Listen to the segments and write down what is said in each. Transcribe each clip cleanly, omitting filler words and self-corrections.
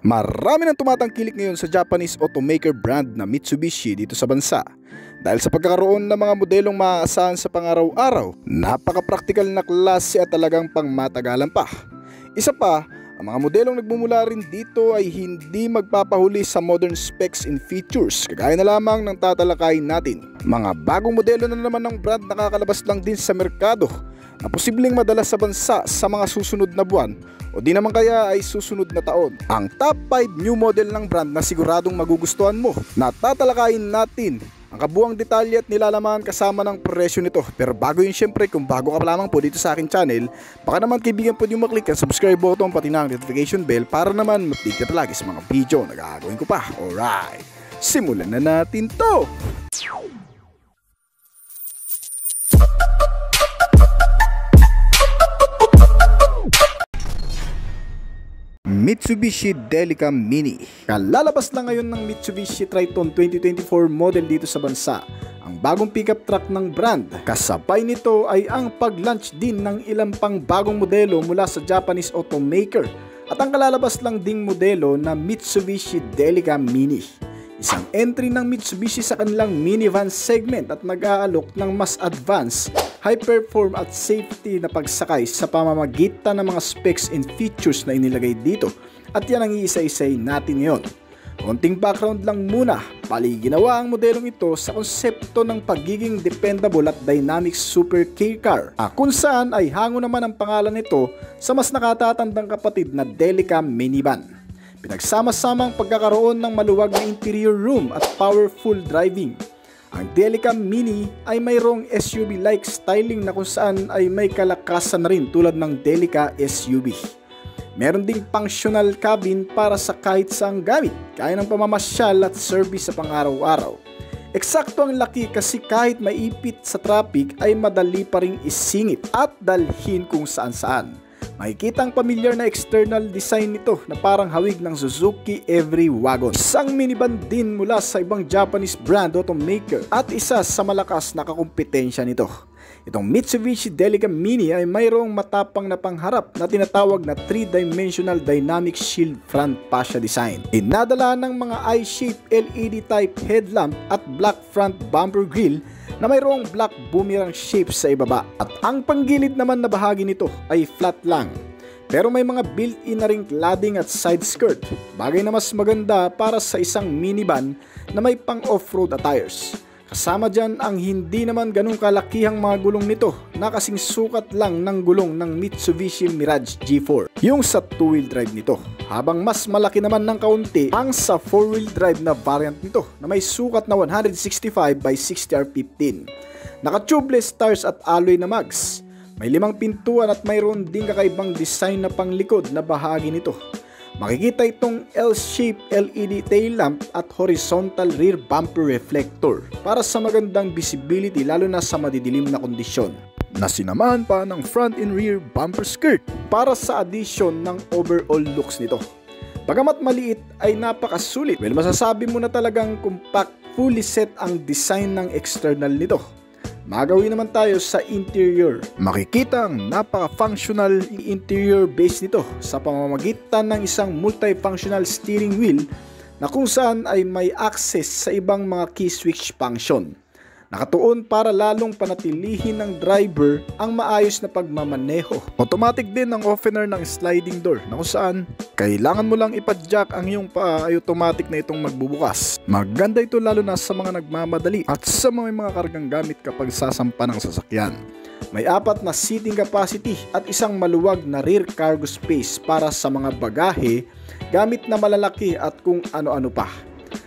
Marami nang tumatangkilik ngayon sa Japanese automaker brand na Mitsubishi dito sa bansa. Dahil sa pagkakaroon ng mga modelong maaasahan sa pang-araw-araw, napaka-praktikal na klase at talagang pangmatagalan pa. Isa pa, ang mga modelong nagmumula rin dito ay hindi magpapahuli sa modern specs and features, kagaya na lamang ng tatalakayin natin. Mga bagong modelo na naman ng brand nakakalabas lang din sa merkado na posibleng madala sa bansa sa mga susunod na buwan o di naman kaya ay susunod na taon. Ang top 5 new model ng brand na siguradong magugustuhan mo, na tatalakayin natin ang kabuang detalye at nilalaman kasama ng presyo nito. Pero bago yun, syempre, kung bago ka pa lamang po dito sa aking channel, baka naman kaibigan po nyo maklik ang subscribe button pati na ang notification bell para naman mag-update ka palagi sa mga video na gagawin ko pa. Alright, simulan na natin to! Mitsubishi Delica Mini. Kalalabas na ngayon ng Mitsubishi Triton 2024 model dito sa bansa, ang bagong pickup truck ng brand. Kasabay nito ay ang pag-launch din ng ilang pang bagong modelo mula sa Japanese automaker at ang kalalabas lang ding modelo na Mitsubishi Delica Mini. Isang entry ng Mitsubishi sa kanilang minivan segment at nag-aalok ng mas advanced, high-perform at safety na pagsakay sa pamamagitan ng mga specs and features na inilagay dito. At yan ang iisa-isay natin ngayon. Konting background lang muna, bali ginawa ang modelong ito sa konsepto ng pagiging dependable at dynamic super K-car, kung saan ay hango naman ang pangalan nito sa mas nakatatandang kapatid na Delica Minivan. Pinagsama-sama ang pagkakaroon ng maluwag na interior room at powerful driving. Ang Delica Mini ay mayroong SUV-like styling na kung saan ay may kalakasan na rin tulad ng Delica SUV. Meron ding functional cabin para sa kahit saang gamit, kaya ng pamamasyal at service sa pang-araw-araw. Eksakto ang laki kasi kahit maipit sa traffic ay madali pa ring isingit at dalhin kung saan-saan. Makikita ang pamilyar na external design nito na parang hawig ng Suzuki Every Wagon. Isang minivan din mula sa ibang Japanese brand automaker at isa sa malakas na kakumpetensya nito. Itong Mitsubishi Delica Mini ay mayroong matapang na pangharap na tinatawag na 3-dimensional dynamic shield front fascia design. Inadala ng mga I-shaped LED type headlamp at black front bumper grille na mayroong black boomerang shape sa ibaba. At ang panggilid naman na bahagi nito ay flat lang, pero may mga built-in na ring cladding at side skirt, bagay na mas maganda para sa isang minivan na may pang off-road attires. Kasama dyan ang hindi naman ganong kalakihang mga gulong nito na kasing sukat lang ng gulong ng Mitsubishi Mirage G4, yung sa 2-wheel drive nito, habang mas malaki naman ng kaunti ang sa 4-wheel drive na variant nito na may sukat na 165 by 60 R15. Naka-tubeless stars at alloy na mags, may 5 pintuan at mayroon ding kakaibang design na panglikod na bahagi nito. Makikita itong L-shaped LED tail lamp at horizontal rear bumper reflector para sa magandang visibility lalo na sa madidilim na kondisyon. Nasinamahan pa ng front and rear bumper skirt para sa addition ng overall looks nito. Bagamat maliit ay napakasulit. Well, masasabi mo na talagang compact, fully set ang design ng external nito. Magawin naman tayo sa interior. Makikita ang napaka-functional interior base nito sa pamamagitan ng isang multifunctional steering wheel na kung saan ay may access sa ibang mga key switch function. Nakatuon para lalong panatilihin ng driver ang maayos na pagmamaneho. Automatic din ang opener ng sliding door na kung saan kailangan mo lang ipadjack ang iyong paa ay automatic na itong magbubukas. Maganda ito lalo na sa mga nagmamadali at sa mga kargang gamit kapag sasampa ng sasakyan. May 4 na seating capacity at isang maluwag na rear cargo space para sa mga bagahe, gamit na malalaki at kung ano-ano pa.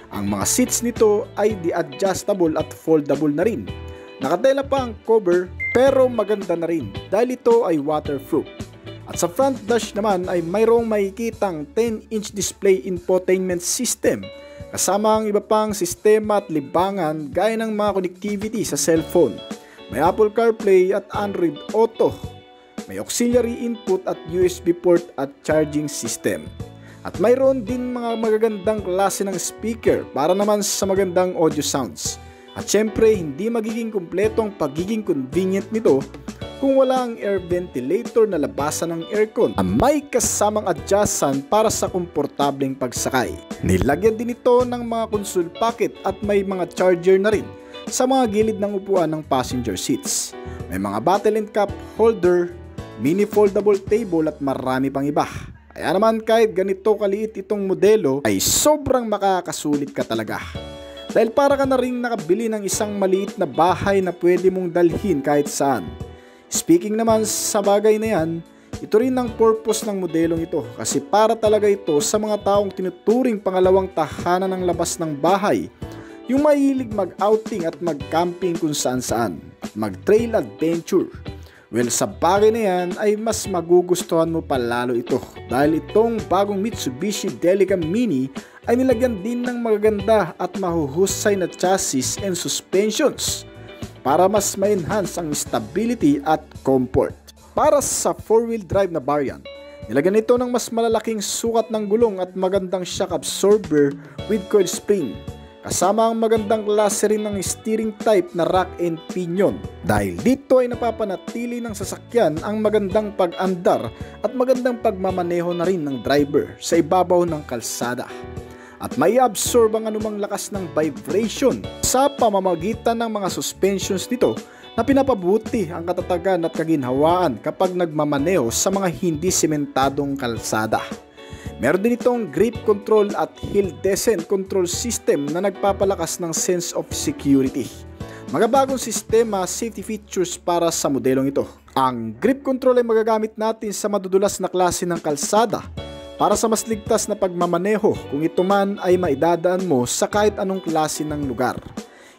Ang mga seats nito ay di-adjustable at foldable na rin. Nakatela pa ang cover pero maganda na rin dahil ito ay waterproof. At sa front dash naman ay mayroong makikitang 10-inch display infotainment system kasama ang iba pang sistema at libangan gaya ng mga connectivity sa cellphone. May Apple CarPlay at Android Auto. May auxiliary input at USB port at charging system. At mayroon din mga magagandang klase ng speaker para naman sa magandang audio sounds. At syempre, hindi magiging kumpleto ang pagiging convenient nito kung wala ang air ventilator na labasan ng aircon na may kasamang adjustan para sa komportableng pagsakay. Nilagyan din ito ng mga console pocket at may mga charger na rin sa mga gilid ng upuan ng passenger seats. May mga bottle and cup holder, mini foldable table at marami pang iba. Kaya naman kahit ganito kaliit itong modelo ay sobrang makakasulit ka talaga. Dahil para ka na ring nakabili ng isang maliit na bahay na pwede mong dalhin kahit saan. Speaking naman sa bagay na yan, ito rin ang purpose ng modelong ito kasi para talaga ito sa mga taong tinuturing pangalawang tahanan ng labas ng bahay, yung mahilig mag-outing at mag-camping kung saan-saan at mag-trail adventure. Well, sa bagay na yan ay mas magugustuhan mo pa lalo ito dahil itong bagong Mitsubishi Delica Mini ay nilagyan din ng magaganda at mahuhusay na chassis and suspensions para mas ma-enhance ang stability at comfort. Para sa 4-wheel drive na variant, nilagyan ito ng mas malalaking sukat ng gulong at magandang shock absorber with coil spring. Kasama ang magandang klase rin ng steering type na rack and pinion. Dahil dito ay napapanatili ng sasakyan ang magandang pag-andar at magandang pagmamaneho na rin ng driver sa ibabaw ng kalsada. At may absorb ang anumang lakas ng vibration sa pamamagitan ng mga suspensions nito na pinapabuti ang katatagan at kaginhawaan kapag nagmamaneho sa mga hindi sementadong kalsada. Meron din itong grip control at hill descent control system na nagpapalakas ng sense of security. Mga bagong sistema safety features para sa modelong ito. Ang grip control ay magagamit natin sa madudulas na klase ng kalsada para sa mas ligtas na pagmamaneho kung ito man ay maidadaan mo sa kahit anong klase ng lugar.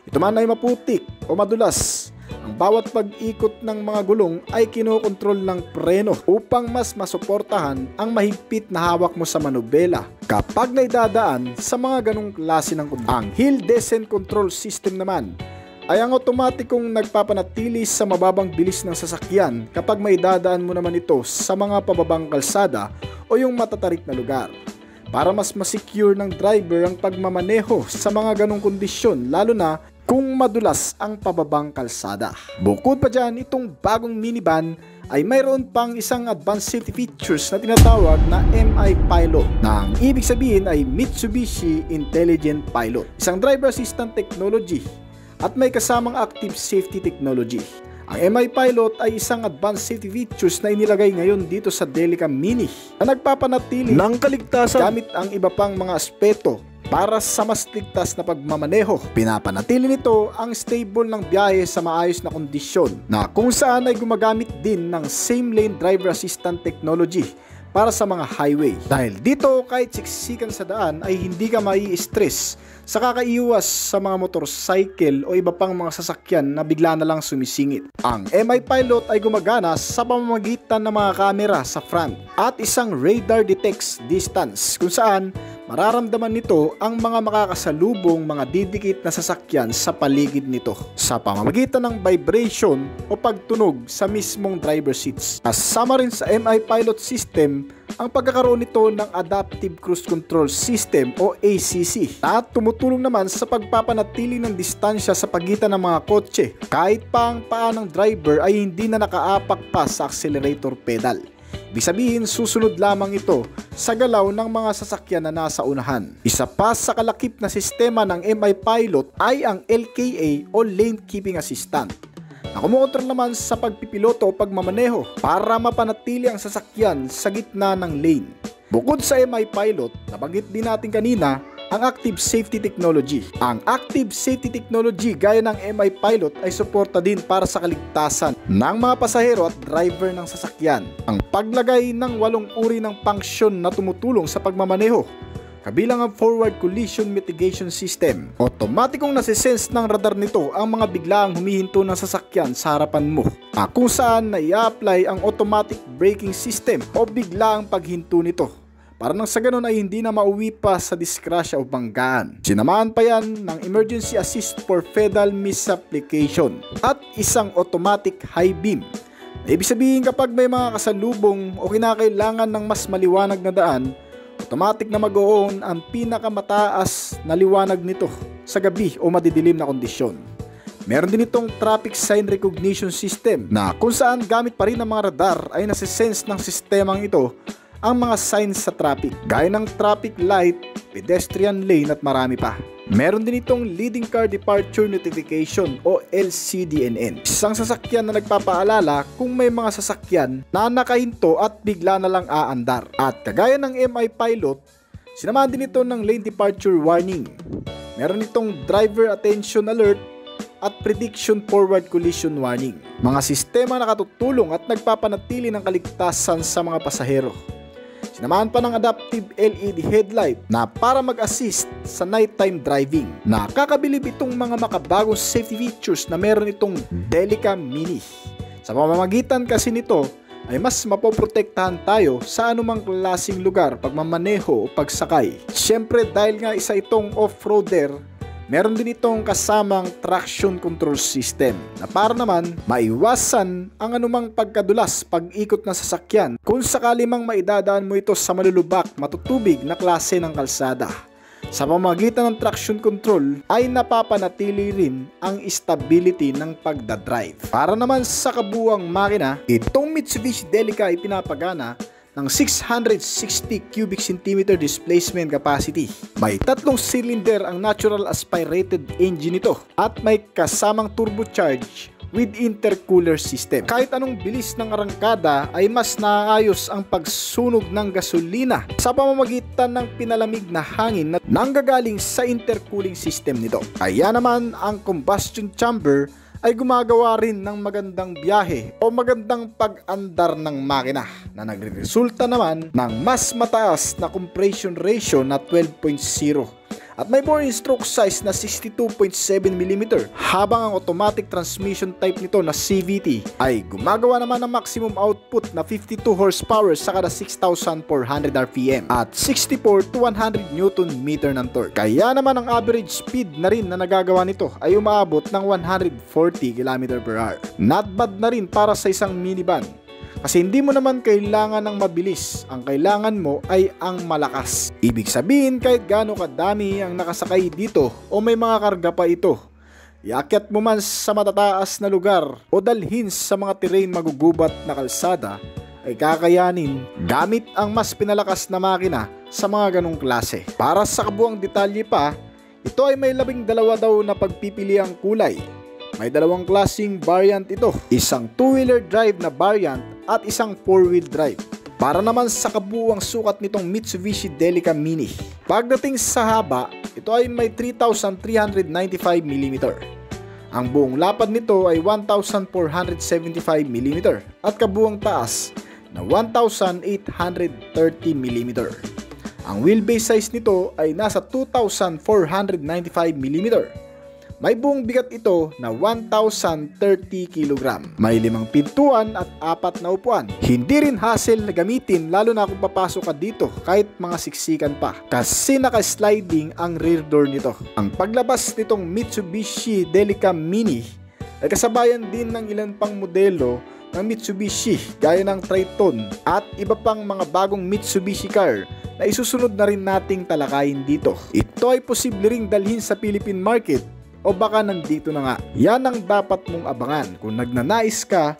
Ito man ay maputik o madulas, ang bawat pag-ikot ng mga gulong ay kinokontrol ng preno upang mas masuportahan ang mahigpit na hawak mo sa manubela kapag naidadaan sa mga ganong klase ng kondisyon. Ang hill descent control system naman ay ang otomatikong nagpapanatili sa mababang bilis ng sasakyan kapag maidadaan mo naman ito sa mga pababang kalsada o yung matatarik na lugar para mas masecure ng driver ang pagmamaneho sa mga ganong kondisyon lalo na kung madulas ang pababang kalsada. Bukod pa dyan, itong bagong minivan ay mayroon pang isang advanced safety features na tinatawag na MI Pilot na ang ibig sabihin ay Mitsubishi Intelligent Pilot, isang driver assistant technology at may kasamang active safety technology. Ang MI Pilot ay isang advanced safety features na inilagay ngayon dito sa Delica Mini na nagpapanatili ng kaligtasan gamit ang iba pang mga aspeto para sa mas ligtas na pagmamaneho. Pinapanatili nito ang stable ng biyahe sa maayos na kondisyon na kung saan ay gumagamit din ng same lane driver assistant technology para sa mga highway. Dahil dito kahit siksikan sa daan ay hindi ka mai-stress sa kakaiwas sa mga motorcycle o iba pang mga sasakyan na bigla na lang sumisingit. Ang MI Pilot ay gumagana sa pamamagitan ng mga kamera sa front at isang radar detects distance kung saan mararamdaman nito ang mga makakasalubong mga didikit na sasakyan sa paligid nito sa pamamagitan ng vibration o pagtunog sa mismong driver seats. Kasama rin sa MI Pilot system ang pagkakaroon nito ng Adaptive Cruise Control System o ACC at tumutulong naman sa pagpapanatili ng distansya sa pagitan ng mga kotse kahit pa ang paa ng driver ay hindi na nakaapak pa sa accelerator pedal. Ibig sabihin, susunod lamang ito sa galaw ng mga sasakyan na nasa unahan. Isa pa sa kalakip na sistema ng MI Pilot ay ang LKA o Lane Keeping Assistant na kumukontrol naman sa pagpipiloto o pagmamaneho para mapanatili ang sasakyan sa gitna ng lane. Bukod sa MI Pilot, nabanggit din natin kanina ang Active Safety Technology. Ang Active Safety Technology gaya ng MI Pilot ay suporta din para sa kaligtasan ng mga pasahero at driver ng sasakyan. Ang paglagay ng 8 uri ng function na tumutulong sa pagmamaneho, kabilang ang Forward Collision Mitigation System. Otomatikong nasisense ng radar nito ang mga biglaang humihinto ng sasakyan sa harapan mo, kung saan na i-apply ang Automatic Braking System o biglaang paghinto nito para nang sa ganun ay hindi na mauwi pa sa disgrasya o banggaan. Sinamahan pa yan ng Emergency Assist for Pedal Misapplication at isang Automatic High Beam. Ibig sabihin kapag may mga kasalubong o kinakailangan ng mas maliwanag na daan, automatic na mag-o-on ang pinakamataas na liwanag nito sa gabi o madidilim na kondisyon. Meron din itong traffic sign recognition system na kung saan gamit pa rin ng mga radar ay nasisense ng sistemang ito ang mga signs sa traffic gaya ng traffic light, pedestrian lane at marami pa. Meron din itong leading car departure notification o LCDNN. Isang sasakyan na nagpapaalala kung may mga sasakyan na nakahinto at bigla na lang aandar. At kagaya ng MI Pilot, sinamahan din ito ng lane departure warning. Meron itong driver attention alert at prediction forward collision warning. Mga sistema na katutulong at nagpapanatili ng kaligtasan sa mga pasahero. Sinamahan pa ng adaptive LED headlight na para mag-assist sa nighttime driving. Nakakabilib itong mga makabagong safety features na meron itong Delica Mini. Sa pamamagitan kasi nito ay mas mapoprotektahan tayo sa anumang klaseng lugar pagmamaneho o pagsakay. Siyempre dahil nga isa itong off-roader, meron din itong kasamang traction control system na para naman maiwasan ang anumang pagkadulas pag-ikot ng sasakyan kung sakali mang maidadaan mo ito sa malulubak, matutubig na klase ng kalsada. Sa pamamagitan ng traction control ay napapanatili rin ang stability ng pagdadrive. Para naman sa kabuuang makina, itong Mitsubishi Delica ay pinapagana ng 660 cubic centimeter displacement capacity. May 3 cylinder ang natural aspirated engine nito at may kasamang turbocharge with intercooler system. Kahit anong bilis ng arangkada ay mas naayos ang pagsunog ng gasolina sa pamamagitan ng pinalamig na hangin na nanggagaling sa intercooling system nito. Kaya naman ang combustion chamber ay gumagawa rin ng magandang biyahe o magandang pag-andar ng makina na nagresulta naman ng mas mataas na compression ratio na 12.0 at may bore stroke size na 62.7mm habang ang automatic transmission type nito na CVT ay gumagawa naman ng maximum output na 52 horsepower sa kada 6,400 RPM at 64 to 100 Nm ng torque. Kaya naman ang average speed na rin na nagagawa nito ay umaabot ng 140 km/h. Not bad na rin para sa isang minivan. Kasi hindi mo naman kailangan ng mabilis, ang kailangan mo ay ang malakas. Ibig sabihin kahit gaano kadami ang nakasakay dito o may mga karga pa ito, iakyat mo man sa matataas na lugar o dalhin sa mga terrain magugubat na kalsada, ay kakayanin gamit ang mas pinalakas na makina sa mga ganong klase. Para sa kabuang detalye pa, ito ay may 12 daw na pagpipiliang kulay. May 2 klaseng variant ito, isang 2-wheeler drive na variant at isang 4-wheel drive. Para naman sa kabuuang sukat nitong Mitsubishi Delica Mini. Pagdating sa haba, ito ay may 3,395mm. Ang buong lapad nito ay 1,475mm at kabuuang taas na 1,830mm. Ang wheelbase size nito ay nasa 2,495mm. May buong bigat ito na 1,030 kg. May 5 pintuan at 4 na upuan. Hindi rin hassle na gamitin lalo na kung papasok ka dito kahit mga siksikan pa. Kasi naka-sliding ang rear door nito. Ang paglabas nitong Mitsubishi Delica Mini ay kasabayan din ng ilan pang modelo ng Mitsubishi gaya ng Triton at iba pang mga bagong Mitsubishi car na isusunod na rin nating talakayin dito. Ito ay posible ring dalhin sa Philippine market o baka nandito na nga. Yan ang dapat mong abangan kung nagnanais ka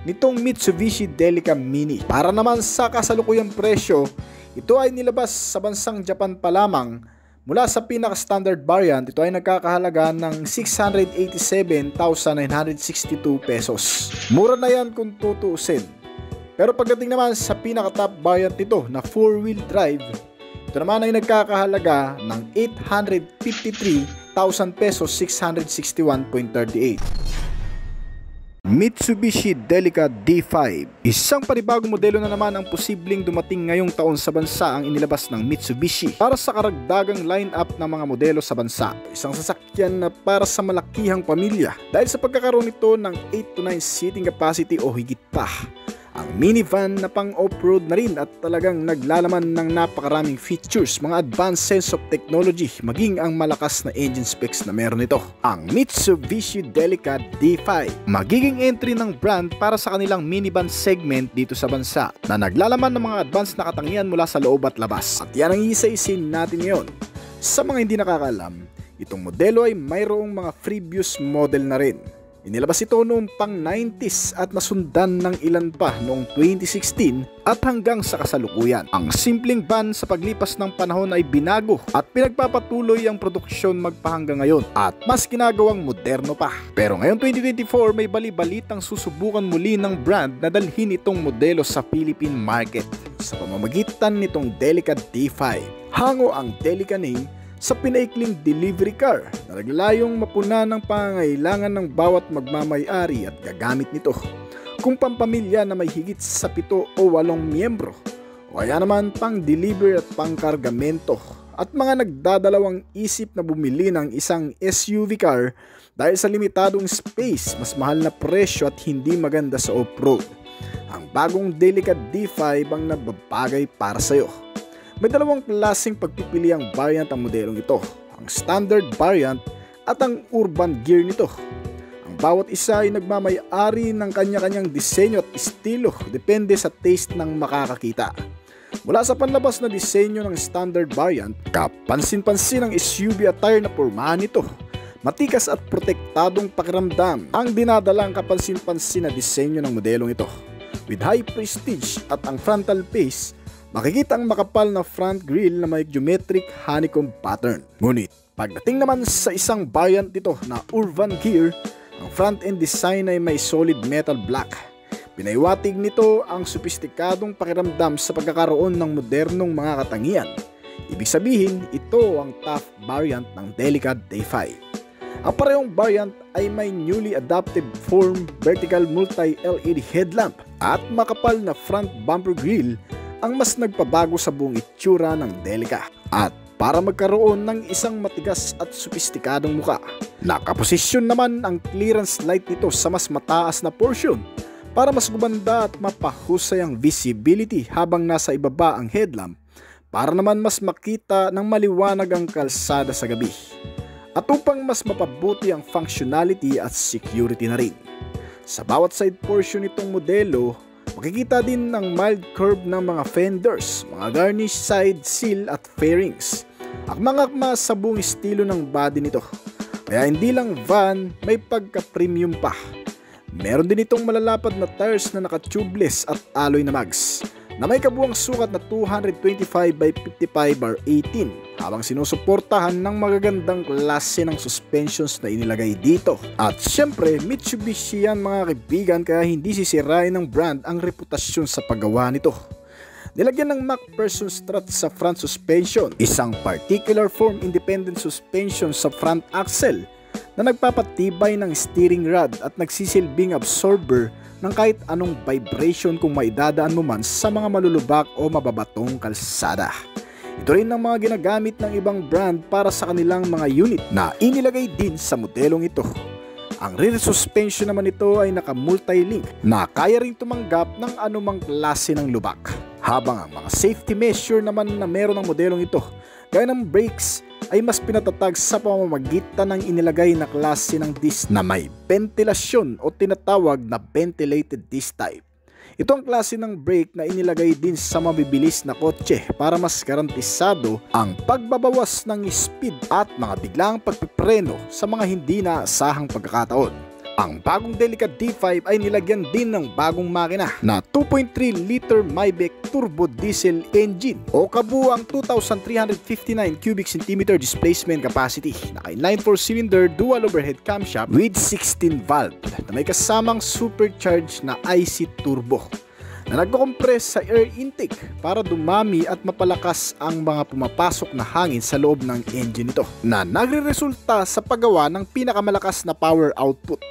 nitong Mitsubishi Delica Mini. Para naman sa kasalukuyang presyo, ito ay nilabas sa bansang Japan pa lamang. Mula sa pinaka-standard variant, ito ay nagkakahalaga ng 687,962 pesos. Mura na yan kung tutuusin. Pero pagdating naman sa pinaka-top variant nito na 4-wheel drive, ito naman ay nagkakahalaga ng 853,000 pesos 661.38. Mitsubishi Delica D5. Isang panibagong modelo na naman ang posibleng dumating ngayong taon sa bansa ang inilabas ng Mitsubishi para sa karagdagang lineup ng mga modelo sa bansa. Isang sasakyan na para sa malakihang pamilya dahil sa pagkakaroon nito ng 8 to 9 seating capacity o higit pa. Ang minivan na pang off-road na rin at talagang naglalaman ng napakaraming features, mga advanced sense of technology, maging ang malakas na engine specs na meron ito. Ang Mitsubishi Delica D5, magiging entry ng brand para sa kanilang minivan segment dito sa bansa na naglalaman ng mga advanced na katangian mula sa loob at labas. At yan ang isa-isin natin ngayon. Sa mga hindi nakakaalam, Itong modelo ay mayroong mga previous model na rin. Inilabas ito noong pang 90s at nasundan ng ilan pa noong 2016 at hanggang sa kasalukuyan. Ang simpleng van sa paglipas ng panahon ay binago at pinagpapatuloy ang produksyon magpahanggang ngayon at mas ginagawang moderno pa. Pero ngayon 2024 may bali-balitang susubukan muli ng brand na dalhin itong modelo sa Philippine market sa pamamagitan nitong Delica D5. Hango ang Delica name sa pinaikling delivery car na naglalayong mapuna ng pangangailangan ng bawat magmamay-ari at gagamit nito. Kung pampamilya na may higit sa 7 o 8 miyembro o kaya naman pang deliver at pangkargamento at mga nagdadalawang isip na bumili ng isang SUV car dahil sa limitadong space, mas mahal na presyo at hindi maganda sa off-road. Ang bagong Delica D5 ang nababagay para sa iyo. May dalawang klaseng pagpipili ang variant ang modelong ito, ang standard variant at ang urban gear nito. Ang bawat isa ay nagmamay-ari ng kanya-kanyang disenyo at estilo depende sa taste ng makakakita. Mula sa panlabas na disenyo ng standard variant, kapansin-pansin ang SUV attire na pormahan nito. Matikas at protektadong pakiramdam ang dinadalang kapansin-pansin na disenyo ng modelong ito. With high prestige at ang frontal face, makikita ang makapal na front grille na may geometric honeycomb pattern. Ngunit, pagdating naman sa isang variant nito na urban gear, ang front end design ay may solid metal black. Pinaiwatig nito ang sopistikadong pakiramdam sa pagkakaroon ng modernong mga katangian. Ibig sabihin, ito ang top variant ng Delica D5. Ang parehong variant ay may newly adapted form vertical multi-LED headlamp at makapal na front bumper grille ang mas nagpabago sa buong itsura ng Delica. At para magkaroon ng isang matigas at sopistikadong muka, nakaposisyon naman ang clearance light nito sa mas mataas na portion para mas gumanda at mapahusay ang visibility habang nasa ibaba ang headlamp para naman mas makita ng maliwanag ang kalsada sa gabi. At upang mas mapabuti ang functionality at security na rin. Sa bawat side portion nitong modelo, makikita din ang mild curve ng mga fenders, mga garnish side seal at fairings. Akma-akma sa buong estilo ng body nito. Kaya hindi lang van, may pagka-premium pa. Meron din itong malalapad na tires na naka-tubeless at alloy na mags na may kabuang sukat na 225/55/18 habang sinusuportahan ng magagandang klase ng suspensions na inilagay dito. At syempre, Mitsubishi yan mga kaibigan, kaya hindi sisirain ng brand ang reputasyon sa paggawa nito. Nilagyan ng MacPherson strut sa front suspension, isang particular form independent suspension sa front axle na nagpapatibay ng steering rod at nagsisilbing absorber ng kahit anong vibration kung maidadaan mo man sa mga malulubak o mababatong kalsada. Ito rin ang mga ginagamit ng ibang brand para sa kanilang mga unit na inilagay din sa modelong ito. Ang rear suspension naman ito ay naka-multi-link na kaya ring tumanggap ng anumang klase ng lubak. Habang ang mga safety measure naman na meron ng modelong ito, gaya ng brakes, ay mas pinatatag sa pamamagitan ng inilagay na klase ng disc na may ventilasyon o tinatawag na ventilated disc type. Ito ang klase ng brake na inilagay din sa mabibilis na kotse para mas garantisado ang pagbabawas ng speed at mga biglang pagpipreno sa mga hindi naasahang pagkakataon. Ang bagong Delica D5 ay nilagyan din ng bagong makina na 2.3 liter Maybach turbo diesel engine o kabuang 2,359 cubic centimeter displacement capacity na inline 4-cylinder dual overhead camshaft with 16 valve na may kasamang supercharged na IC turbo na nagko-compress sa air intake para dumami at mapalakas ang mga pumapasok na hangin sa loob ng engine nito na nagre-resulta sa paggawa ng pinakamalakas na power output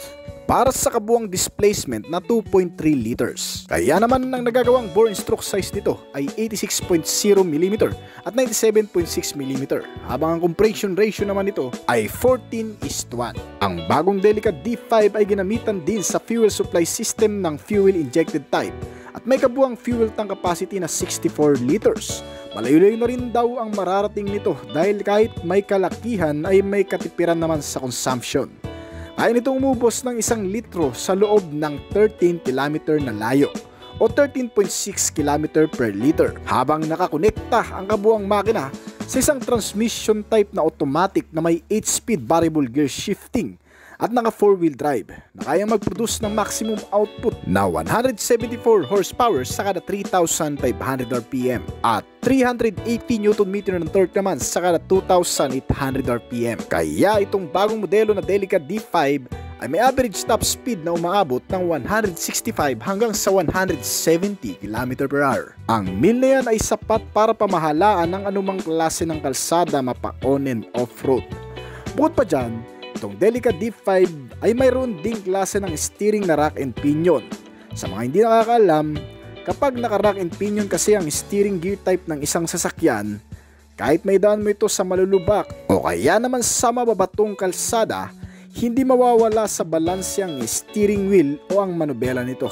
para sa kabuang displacement na 2.3 liters. Kaya naman ang nagagawang bore and stroke size nito ay 86.0 mm at 97.6 mm habang ang compression ratio naman nito ay 14:1. Ang bagong Delica D5 ay ginamitan din sa fuel supply system ng fuel injected type at may kabuang fuel tank capacity na 64 liters. Malayo-layo na rin daw ang mararating nito dahil kahit may kalakihan ay may katipiran naman sa consumption. Kaya nitong umubos ng 1 litro sa loob ng 13 km na layo o 13.6 km per liter habang nakakonekta ang kabuang makina sa isang transmission type na automatic na may 8-speed variable gear shifting at naka 4-wheel drive na kayang mag-produce ng maximum output na 174 horsepower sa kada 3,500 RPM at 380 Nm ng torque naman sa kada 2,800 RPM. Kaya itong bagong modelo na Delica D5 ay may average top speed na umaabot ng 165 hanggang sa 170 km/h. Ang mil na yan ay sapat para pamahalaan ng anumang klase ng kalsada mapa-on and off-road. Bukod pa dyan, itong Delica D5 ay mayroon ding klase ng steering na rack and pinion. Sa mga hindi nakakaalam, kapag naka-rack and pinion kasi ang steering gear type ng isang sasakyan, kahit may daan mo ito sa malulubak o kaya naman sa mababatong kalsada, hindi mawawala sa balanse ang steering wheel o ang manubela nito.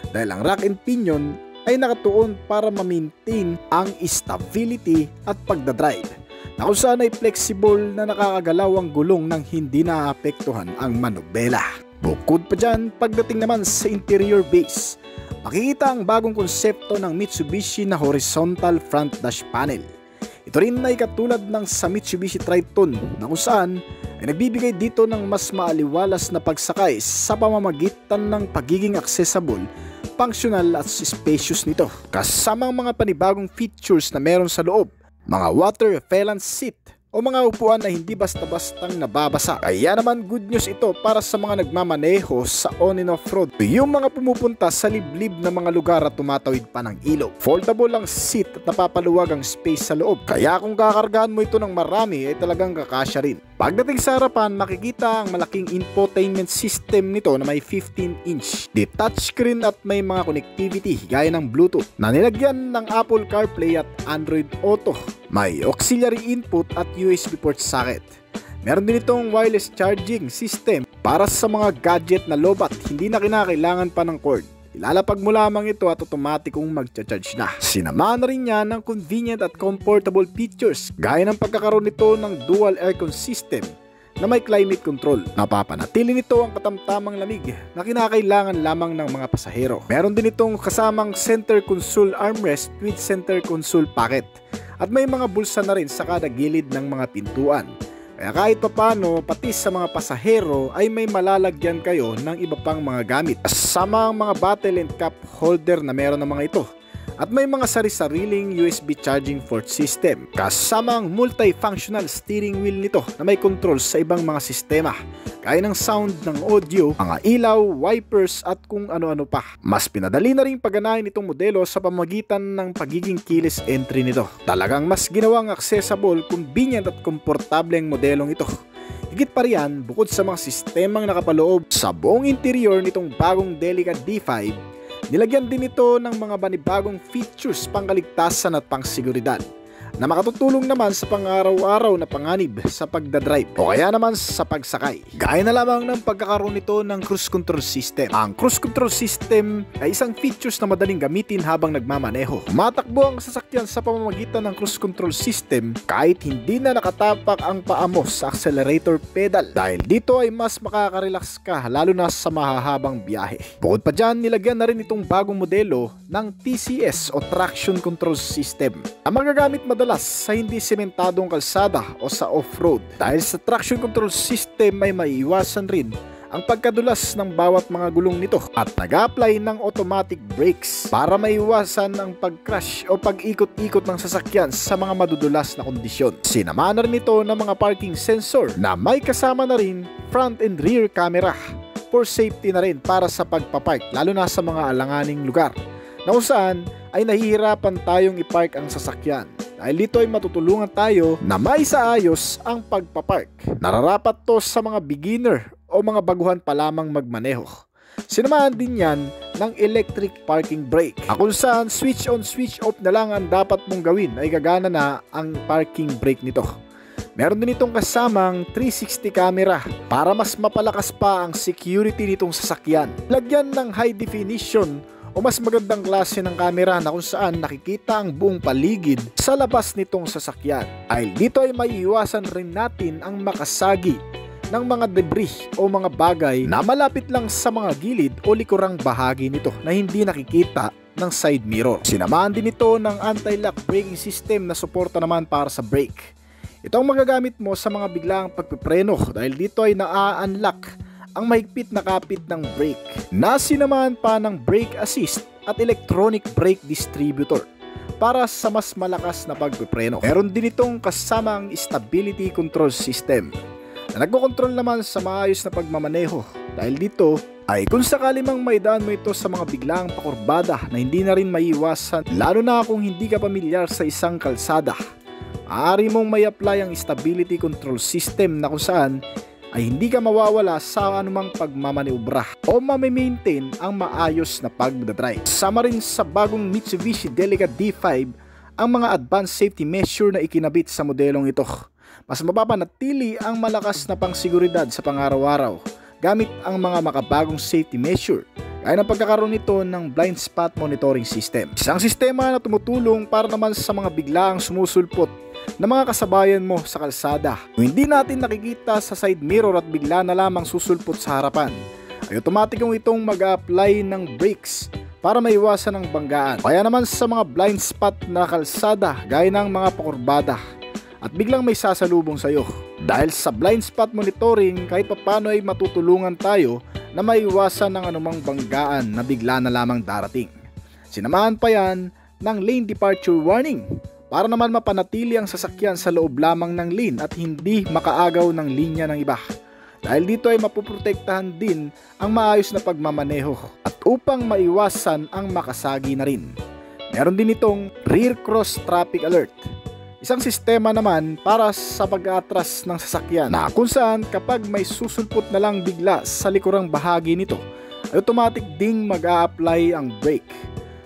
Dahil ang rack and pinion ay nakatuon para ma-maintain ang stability at pagdadrive, na kung saan ay flexible na nakakagalaw ang gulong nang hindi naapektuhan ang manubela. Bukod pa dyan, pagdating naman sa interior base, makikita ang bagong konsepto ng Mitsubishi na horizontal front dash panel. Ito rin ay katulad ng sa Mitsubishi Triton na kung saan ay nagbibigay dito ng mas maaliwalas na pagsakay sa pamamagitan ng pagiging accessible, functional at spacious nito. Kasama ang mga panibagong features na meron sa loob, mga water repellent seat o mga upuan na hindi basta-bastang nababasa. Kaya naman good news ito para sa mga nagmamaneho sa on and off road, yung mga pumupunta sa liblib na mga lugar at tumatawid pa ng ilog. Foldable ang seat at napapaluwag ang space sa loob, kaya kung kakargahan mo ito ng marami ay talagang kakasya rin. Pagdating sa harapan, makikita ang malaking infotainment system nito na may 15-inch di touchscreen at may mga connectivity gaya ng Bluetooth na nilagyan ng Apple CarPlay at Android Auto. May auxiliary input at USB port socket. Meron din itong wireless charging system para sa mga gadget na lobat, hindi na kinakailangan pa ng cord. Ilalapag mo lamang ito at automatikong magcha-charge na. Sinamahan na rin niya ng convenient at comfortable features gaya ng pagkakaroon nito ng dual aircon system na may climate control. Napapanatili nito ang katamtamang lamig na kinakailangan lamang ng mga pasahero. Meron din itong kasamang center console armrest with center console pocket at may mga bulsa na rin sa kada gilid ng mga pintuan. Kaya kahit papano, pati sa mga pasahero ay may malalagyan kayo ng iba pang mga gamit. Kasama ang mga bottle and cup holder na meron ng mga ito. At may mga sari-sariling USB charging port system. Kasama ang multifunctional steering wheel nito na may control sa ibang mga sistema, gaya ng sound ng audio, mga ilaw, wipers at kung ano-ano pa. Mas pinadali na rin pagganahin itong modelo sa pamamagitan ng pagiging keyless entry nito. Talagang mas ginawang accessible, convenient at komportable ang modelong ito. Higit pa riyan, bukod sa mga sistemang nakapaloob sa buong interior nitong bagong Delica D5, nilagyan din ito ng mga panibagong features pangkaligtasan at pangseguridad na makatutulong naman sa pang-araw-araw na panganib sa pagdadrive o kaya naman sa pagsakay. Gaya na lamang ng pagkakaroon nito ng cruise control system. Ang cruise control system ay isang features na madaling gamitin habang nagmamaneho. Matakbo ang sasakyan sa pamamagitan ng cruise control system kahit hindi na nakatapak ang paa mo sa accelerator pedal, dahil dito ay mas makaka-relax ka lalo na sa mahahabang biyahe. Bukod pa dyan, nilagyan na rin itong bagong modelo ng TCS o traction control system na magagamit madalas sa hindi sementadong kalsada o sa off-road. Dahil sa traction control system ay maiiwasan rin ang pagkadulas ng bawat mga gulong nito at nag-apply ng automatic brakes para maiwasan ang pag-crash o pag-ikot-ikot ng sasakyan sa mga madudulas na kondisyon. Sinamahan na rin ito ng mga parking sensor na may kasama na rin front and rear camera for safety na rin para sa pagpapark lalo na sa mga alanganing lugar na kung saan ay nahihirapan tayong ipark ang sasakyan. Dahil dito ay matutulungan tayo na maisaayos ang pagpapark. Nararapat to sa mga beginner o mga baguhan pa lamang magmaneho. Sinamahan din yan ng electric parking brake, kung saan switch on switch off na lang ang dapat mong gawin ay gagana na ang parking brake nito. Meron din itong kasamang 360 camera para mas mapalakas pa ang security nitong sasakyan. Lagyan ng high definition o mas magandang klase ng camera na kung saan nakikita ang buong paligid sa labas nitong sasakyan. Dahil dito ay maiiwasan rin natin ang makasagi ng mga debris o mga bagay na malapit lang sa mga gilid o likurang bahagi nito na hindi nakikita ng side mirror. Sinamahan din ito ng anti-lock braking system na suporta naman para sa brake. Ito ang magagamit mo sa mga biglaang pagpipreno dahil dito ay na-unlock ang mahigpit na kapit ng brake na sinamahan pa ng brake assist at electronic brake distributor para sa mas malakas na pagpipreno. Meron din itong kasamang stability control system na nagkokontrol naman sa maayos na pagmamaneho dahil dito ay kung sakali mang maidaan mo ito sa mga biglaang pakurbada na hindi na rin maiiwasan lalo na kung hindi ka pamilyar sa isang kalsada. Maaari mong may apply ang stability control system na kung saan ay hindi ka mawawala sa anumang pagmamaniobra o mamimaintain ang maayos na pagdadrive. Sama rin sa bagong Mitsubishi Delica D5 ang mga advanced safety measure na ikinabit sa modelong ito. Mas mapapanatili ang malakas na pangsiguridad sa pang-araw-araw gamit ang mga makabagong safety measure gaya ng pagkakaroon nito ng blind spot monitoring system. Isang sistema na tumutulong para naman sa mga biglaang sumusulpot na mga kasabayan mo sa kalsada. Kung hindi natin nakikita sa side mirror at bigla na lamang susulpot sa harapan, ay automatikong itong mag-a-apply ng brakes para maiwasan ang banggaan. Kaya naman sa mga blind spot na kalsada gaya ng mga pakurbada at biglang may sasalubong sa iyo. Dahil sa blind spot monitoring, kahit papano ay matutulungan tayo na maiwasan ng anumang banggaan na bigla na lamang darating. Sinamahan pa yan ng lane departure warning para naman mapanatili ang sasakyan sa loob lamang ng lane at hindi makaagaw ng linya ng iba. Dahil dito ay mapuprotektahan din ang maayos na pagmamaneho at upang maiwasan ang makasagi na rin. Meron din itong rear cross traffic alert. Isang sistema naman para sa pag-atras ng sasakyan na kung saan kapag may susulpot na lang bigla sa likurang bahagi nito, ay automatic ding mag-a-apply ang brake.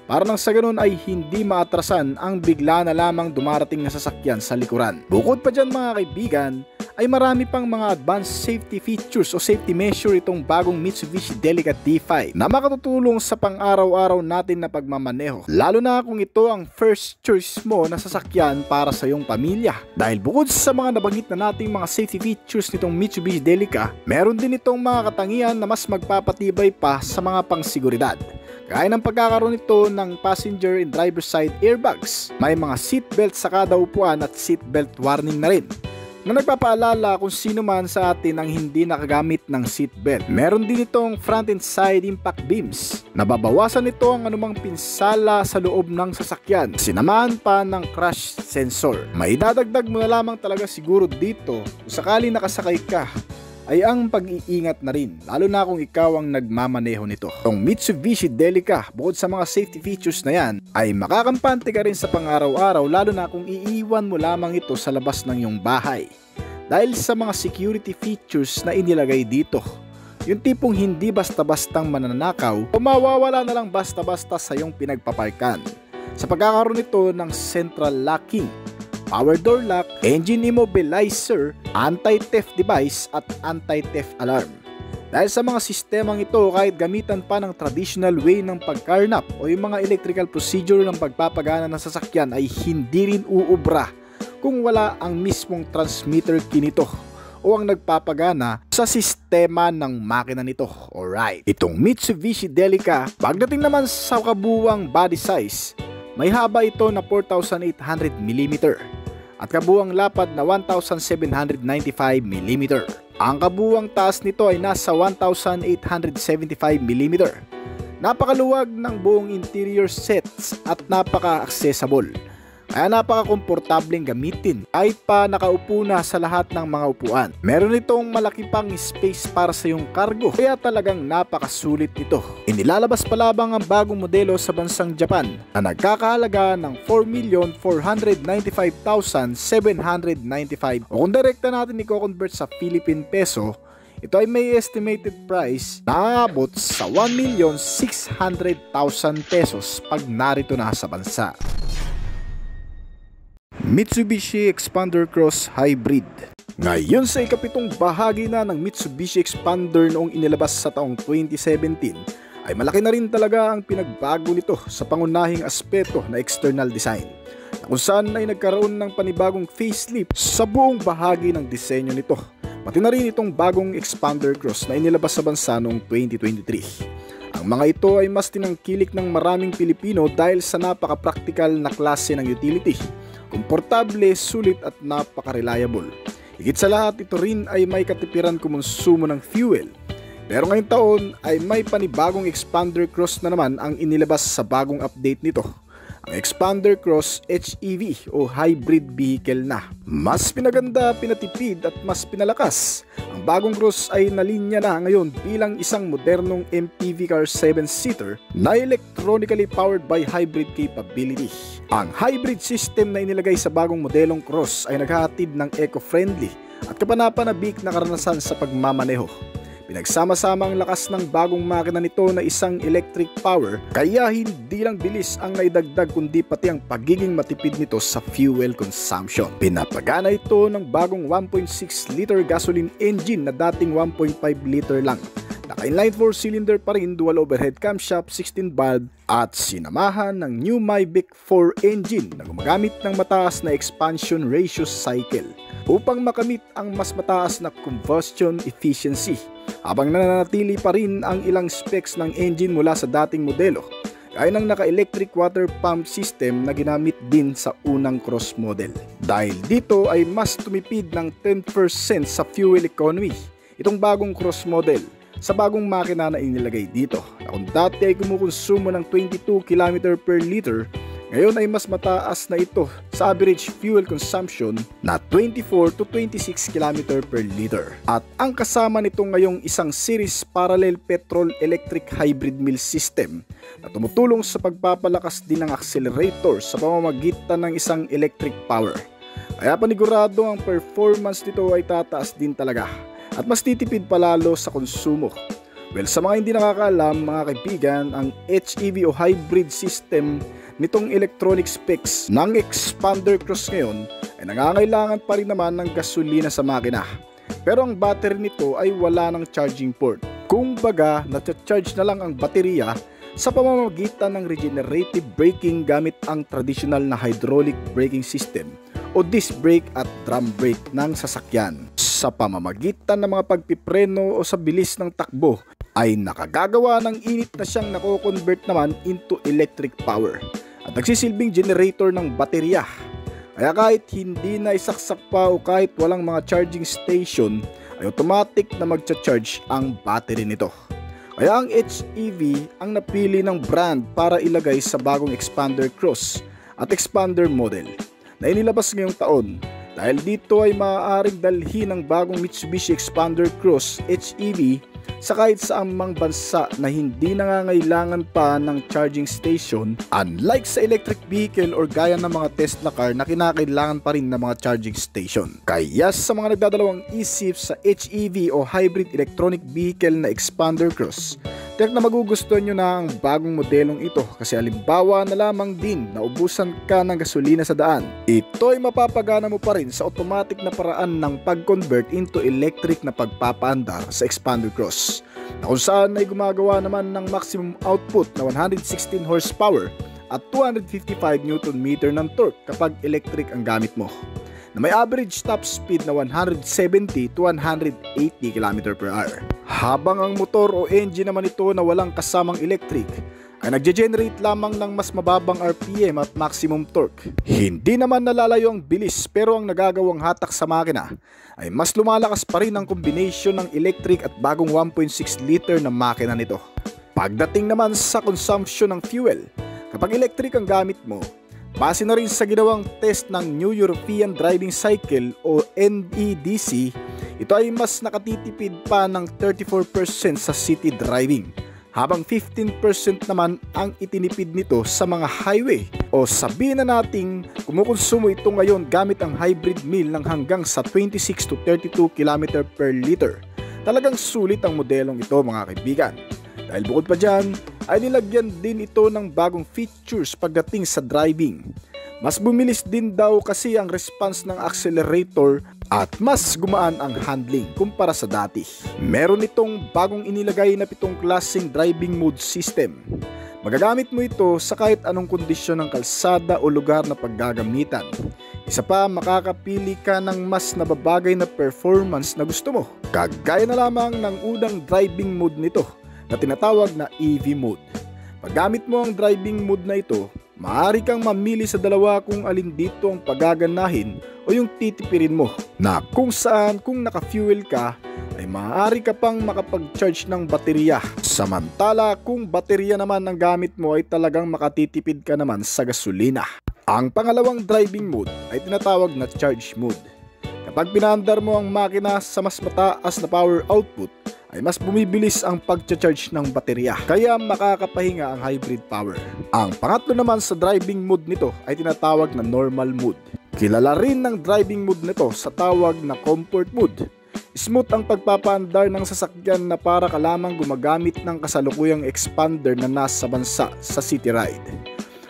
Para nang sa ganun ay hindi maatrasan ang bigla na lamang dumarating na sasakyan sa likuran. Bukod pa dyan mga kaibigan, ay marami pang mga advanced safety features o safety measure itong bagong Mitsubishi Delica D5 na makatutulong sa pang-araw-araw natin na pagmamaneho. Lalo na kung ito ang first choice mo na sasakyan para sa iyong pamilya. Dahil bukod sa mga nabanggit na nating mga safety features nitong Mitsubishi Delica, meron din itong mga katangian na mas magpapatibay pa sa mga pangsiguridad. Gaya ng pagkakaroon nito ng passenger and driver side airbags, may mga seatbelt sa kada upuan at seatbelt warning na rin na nagpapaalala kung sino man sa atin ang hindi nakagamit ng seatbelt. Meron din itong front and side impact beams. Nababawasan nito ang anumang pinsala sa loob ng sasakyan. Sinamahan pa ng crash sensor. May dadagdag mo na lamang talaga siguro dito kung sakali nakasakay ka ay ang pag-iingat na rin, lalo na kung ikaw ang nagmamaneho nito. Ang Mitsubishi Delica, bukod sa mga safety features na yan, ay makakampante ka rin sa pang-araw-araw lalo na kung iiwan mo lamang ito sa labas ng iyong bahay. Dahil sa mga security features na inilagay dito, yung tipong hindi basta-bastang mananakaw o mawawala na lang basta-basta sa iyong pinagpaparkan. Sa pagkakaroon nito ng central locking, power door lock, engine immobilizer, anti-theft device at anti-theft alarm. Dahil sa mga sistemang ito, kahit gamitan pa ng traditional way ng pagkarnap o yung mga electrical procedure ng pagpapagana ng sasakyan ay hindi rin uubra kung wala ang mismong transmitter key nito o ang nagpapagana sa sistema ng makina nito. Alright, itong Mitsubishi Delica, pagdating naman sa kabuuang body size, may haba ito na 4,800mm at kabuuang lapad na 1,795mm. Ang kabuuang taas nito ay nasa 1,875mm. Napakaluwag ng buong interior sets at napaka-accessible. Kaya napaka-komportableng gamitin kahit pa nakaupo na sa lahat ng mga upuan. Meron itong malaki pang space para sa iyong cargo, kaya talagang napakasulit nito. Inilalabas pa labang ang bagong modelo sa bansang Japan na nagkakahalaga ng 4,495,795 o kung direkta natin i-convert sa Philippine peso, ito ay may estimated price na aabot sa 1,600,000 pesos pag narito na sa bansa. Mitsubishi Expander Cross Hybrid. Ngayon sa ikapitong bahagi na ng Mitsubishi Expander noong inilabas sa taong 2017 ay malaki na rin talaga ang pinagbago nito sa pangunahing aspeto na external design, na kung saan ay nagkaroon ng panibagong facelift sa buong bahagi ng disenyo nito, pati na rin itong bagong Expander Cross na inilabas sa bansa noong 2023. Ang mga ito ay mas tinangkilik ng maraming Pilipino dahil sa napaka-practical na klase ng utility, komportable, sulit at napaka-reliable. Higit sa lahat, ito rin ay may katipiran kumonsumo ng fuel. Pero ngayong taon ay may panibagong Expander Cross na naman ang inilabas sa bagong update nito. Ang Expander Cross HEV o Hybrid Vehicle na. Mas pinaganda, pinatipid at mas pinalakas. Ang bagong Cross ay nalinya na ngayon bilang isang modernong MPV car 7-seater na electronically powered by hybrid capability. Ang hybrid system na inilagay sa bagong modelong Cross ay naghahatid ng eco-friendly at kapanapanabik na karanasan sa pagmamaneho. Pinagsama-sama ang lakas ng bagong makina nito na isang electric power, kaya hindi lang bilis ang naidagdag kundi pati ang pagiging matipid nito sa fuel consumption. Pinapagana ito ng bagong 1.6 liter gasoline engine na dating 1.5 liter lang. Naka-inline 4-cylinder pa rin, dual overhead camshaft, 16 valve at sinamahan ng new Mavic 4 engine na gumagamit ng mataas na expansion ratio cycle upang makamit ang mas mataas na combustion efficiency, habang nananatili pa rin ang ilang specs ng engine mula sa dating modelo, gaya ng naka-electric water pump system na ginamit din sa unang Cross model. Dahil dito ay mas tumipid ng 10% sa fuel economy itong bagong Cross model sa bagong makina na inilagay dito, na kung dati ay kumukonsumo ng 22 km per liter, ngayon ay mas mataas na ito sa average fuel consumption na 24 to 26 km per liter. At ang kasama nito ngayong isang series parallel petrol-electric hybrid mill system na tumutulong sa pagpapalakas din ng accelerator sa pamamagitan ng isang electric power. Kaya panigurado ang performance nito ay tataas din talaga at mas titipid palalo sa konsumo. Well, sa mga hindi nakakaalam mga kaibigan, ang HEV o hybrid system nitong electronic specs ng Expander Cross ngayon ay nangangailangan pa rin naman ng gasolina sa makina. Pero ang battery nito ay wala ng charging port. Kung baga, na-charge na lang ang baterya sa pamamagitan ng regenerative braking gamit ang traditional na hydraulic braking system o disc brake at drum brake ng sasakyan. Sa pamamagitan ng mga pagpipreno o sa bilis ng takbo ay nakagagawa ng init na siyang nako-convert naman into electric power at nagsisilbing generator ng baterya. Kaya kahit hindi na isaksak pa o kahit walang mga charging station ay automatic na magcha-charge ang battery nito. Kaya ang HEV ang napili ng brand para ilagay sa bagong Expander Cross at Expander model na inilabas ngayong taon. Dahil dito ay maaaring dalhin ng bagong Mitsubishi Expander Cross HEV sa kahit saang mang bansa na hindi nangangailangan pa ng charging station, unlike sa electric vehicle or gaya ng mga Tesla car na kinakailangan pa rin ng mga charging station. Kaya sa mga nagdadalawang isip sa HEV o hybrid electronic vehicle na Expander Cross, tiyak na magugustuhan nyo na ang bagong modelong ito kasi halimbawa na lamang din na ubusan ka ng gasolina sa daan. Ito ay mapapagana mo pa rin sa automatic na paraan ng pag-convert into electric na pagpapaandar sa Expander Cross, na kung saan ay gumagawa naman ng maximum output na 116 horsepower at 255 Nm ng torque kapag electric ang gamit mo, na may average top speed na 170 to 180 km/h. Habang ang motor o engine naman ito na walang kasamang electric ay nagge-generate lamang ng mas mababang RPM at maximum torque. Hindi naman nalalayo ang bilis, pero ang nagagawang hatak sa makina ay mas lumalakas pa rin ang combination ng electric at bagong 1.6 liter na makina nito. Pagdating naman sa consumption ng fuel, kapag electric ang gamit mo, base na rin sa ginawang test ng New European Driving Cycle o NEDC, ito ay mas nakatitipid pa ng 34% sa city driving, habang 15% naman ang itinipid nito sa mga highway. O sabihin na nating kumukonsumo ito ngayon gamit ang hybrid mill ng hanggang sa 26 to 32 km per liter. Talagang sulit ang modelong ito mga kaibigan. Dahil bukod pa dyan, ay nilagyan din ito ng bagong features pagdating sa driving. Mas bumilis din daw kasi ang response ng accelerator at mas gumaan ang handling kumpara sa dati. Meron itong bagong inilagay na 7 klaseng driving mode system. Magagamit mo ito sa kahit anong kondisyon ng kalsada o lugar na paggagamitan. Isa pa, makakapili ka ng mas nababagay na performance na gusto mo. Kagaya na lamang ng unang driving mode nito na tinatawag na EV mode. Paggamit mo ang driving mode na ito, maaari kang mamili sa dalawa kung alin dito ang pagaganahin o yung titipirin mo, na kung saan kung naka-fuel ka ay maaari ka pang makapag-charge ng baterya. Samantala kung baterya naman ang gamit mo ay talagang makatitipid ka naman sa gasolina. Ang pangalawang driving mode ay tinatawag na charge mode. Kapag pinaandar mo ang makina sa mas mataas na power output, ay mas bumibilis ang pagcha-charge ng baterya, kaya makakapahinga ang hybrid power. Ang pangatlo naman sa driving mode nito ay tinatawag na normal mode. Kilala rin ng driving mode nito sa tawag na comfort mode. Smooth ang pagpapaandar ng sasakyan na para ka lamang gumagamit ng kasalukuyang expander na nasa bansa sa city ride.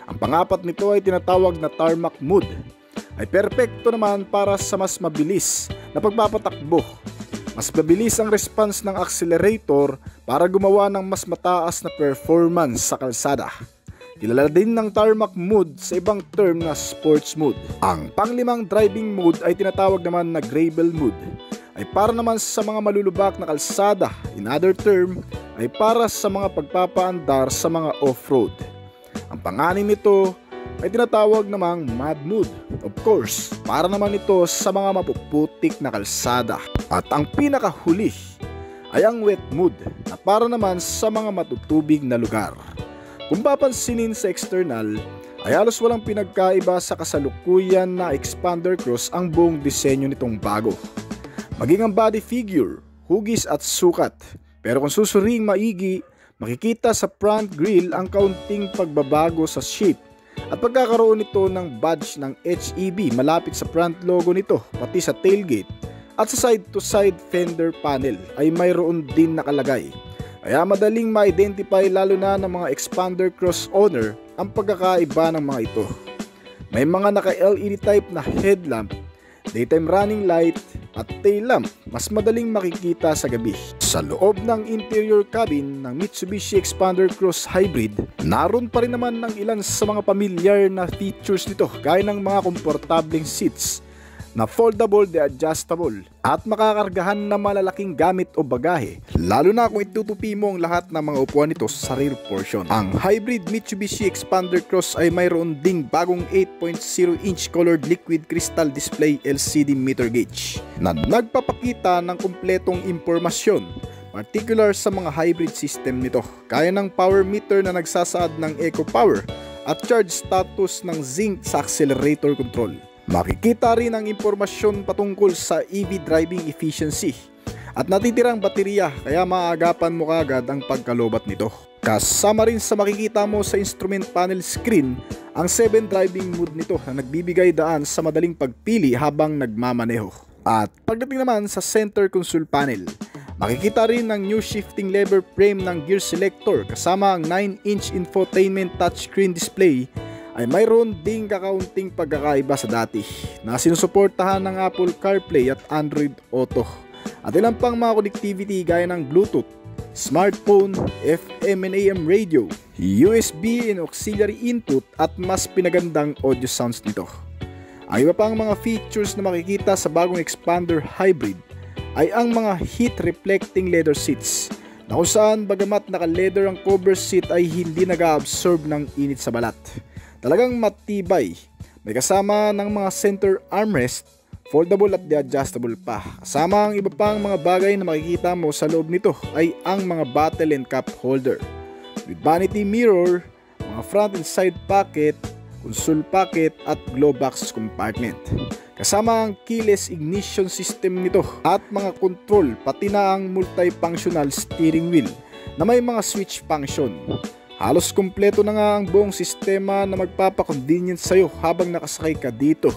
Ang pangapat nito ay tinatawag na tarmac mode. Ay perpekto naman para sa mas mabilis na pagpapatakbo. Mas mabilis ang response ng accelerator para gumawa ng mas mataas na performance sa kalsada. Kilala din ng tarmac mode sa ibang term na sports mode. Ang panglimang driving mode ay tinatawag naman na gravel mode. Ay para naman sa mga malulubak na kalsada. In other term, ay para sa mga pagpapaandar sa mga off-road. Ang panganim nito ay tinatawag namang mud mode. Of course, para naman ito sa mga mapuputik na kalsada. At ang pinakahuli ay ang wet mode, na para naman sa mga matutubig na lugar. Kung papansinin sa external, ay halos walang pinagkaiba sa kasalukuyan na expander cross ang buong disenyo nitong bago. Maging ang body figure, hugis at sukat. Pero kung susuring maigi, makikita sa front grille ang kaunting pagbabago sa shape at pagkakaroon nito ng badge ng HEB malapit sa front logo nito, pati sa tailgate at sa side-to-side fender panel ay mayroon din nakalagay. Kaya madaling ma-identify lalo na ng mga expander cross owner ang pagkakaiba ng mga ito. May mga naka-LED type na headlamp, daytime running light at tail lamp, mas madaling makikita sa gabi. Sa loob ng interior cabin ng Mitsubishi Expander Cross Hybrid, naroon pa rin naman ng ilan sa mga pamilyar na features nito, gaya ng mga komportableng seats na foldable, de-adjustable at makakargahan na malalaking gamit o bagahe, lalo na kung itutupi mo ang lahat ng mga upuan nito sa rear portion. Ang hybrid Mitsubishi Expander Cross ay mayroon ding bagong 8.0-inch colored liquid crystal display LCD meter gauge na nagpapakita ng kumpletong impormasyon, particular sa mga hybrid system nito, kaya ng power meter na nagsasaad ng eco power at charge status ng zinc sa accelerator control. Makikita rin ang impormasyon patungkol sa EV driving efficiency at natitirang baterya, kaya maagapan mo kagad ang pagkalobat nito. Kasama rin sa makikita mo sa instrument panel screen ang 7 driving mode nito na nagbibigay daan sa madaling pagpili habang nagmamaneho. At pagdating naman sa center console panel, makikita rin ang new shifting lever frame ng gear selector kasama ang 9-inch infotainment touchscreen display ay mayroon ding kakaunting pagkakaiba sa dati na sinusuportahan ng Apple CarPlay at Android Auto at ilang pang mga connectivity gaya ng Bluetooth, smartphone, FM and AM radio, USB and auxiliary input at mas pinagandang audio sounds nito. Ang iba pang mga features na makikita sa bagong Expander Hybrid ay ang mga heat reflecting leather seats na kung saan bagamat naka-leather ang cover seat ay hindi nag-absorb ng init sa balat. Talagang matibay. May kasama ng mga center armrest, foldable at de-adjustable pa. Kasama ang iba pang mga bagay na makikita mo sa loob nito ay ang mga bottle and cup holder with vanity mirror, mga front and side pocket, console pocket at glove box compartment. Kasama ang keyless ignition system nito at mga control, pati na ang multifunctional steering wheel na may mga switch function. Halos kumpleto na nga ang buong sistema na magpapakonvenience sa'yo habang nakasakay ka dito.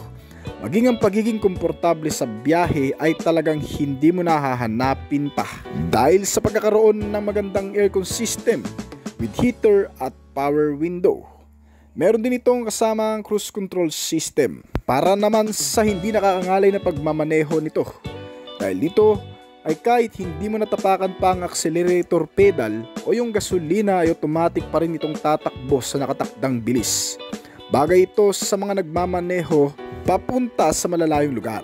Maging ang pagiging komportable sa biyahe ay talagang hindi mo nahahanapin pa dahil sa pagkakaroon ng magandang aircon system with heater at power window. Meron din itong kasamang cruise control system para naman sa hindi nakakangalay na pagmamaneho nito. Dahil dito ay kahit hindi mo natapakan pa ang accelerator pedal o yung gasolina ay automatic pa rin itong tatakbo sa nakatakdang bilis. Bagay ito sa mga nagmamaneho papunta sa malalayong lugar.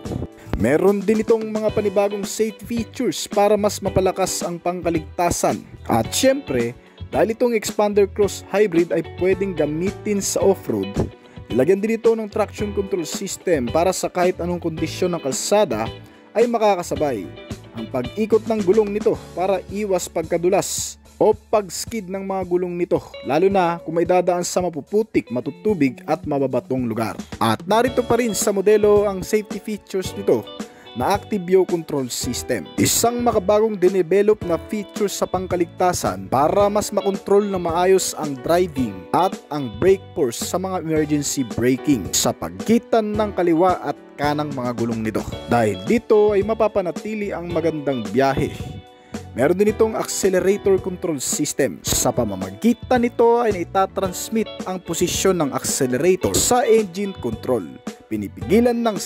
Meron din itong mga panibagong safety features para mas mapalakas ang pangkaligtasan. At syempre, dahil itong Expander Cross Hybrid ay pwedeng gamitin sa off-road, nilagyan din ito ng traction control system para sa kahit anong kondisyon ng kalsada ay makakasabay ang pag-ikot ng gulong nito para iwas pagkadulas o pag-skid ng mga gulong nito, lalo na kung may dadaan sa mapuputik, matutubig at mababatong lugar. At narito pa rin sa modelo ang safety features nito na Active Yaw Control System. Isang makabagong dinevelop na feature sa pangkaligtasan para mas makontrol na maayos ang driving at ang brake force sa mga emergency braking sa pagitan ng kaliwa at kanang mga gulong nito. Dahil dito ay mapapanatili ang magandang biyahe. Meron din itong accelerator control system. Sa pamamagitan nito ay naitatransmit ang posisyon ng accelerator sa engine control. Pinipigilan ng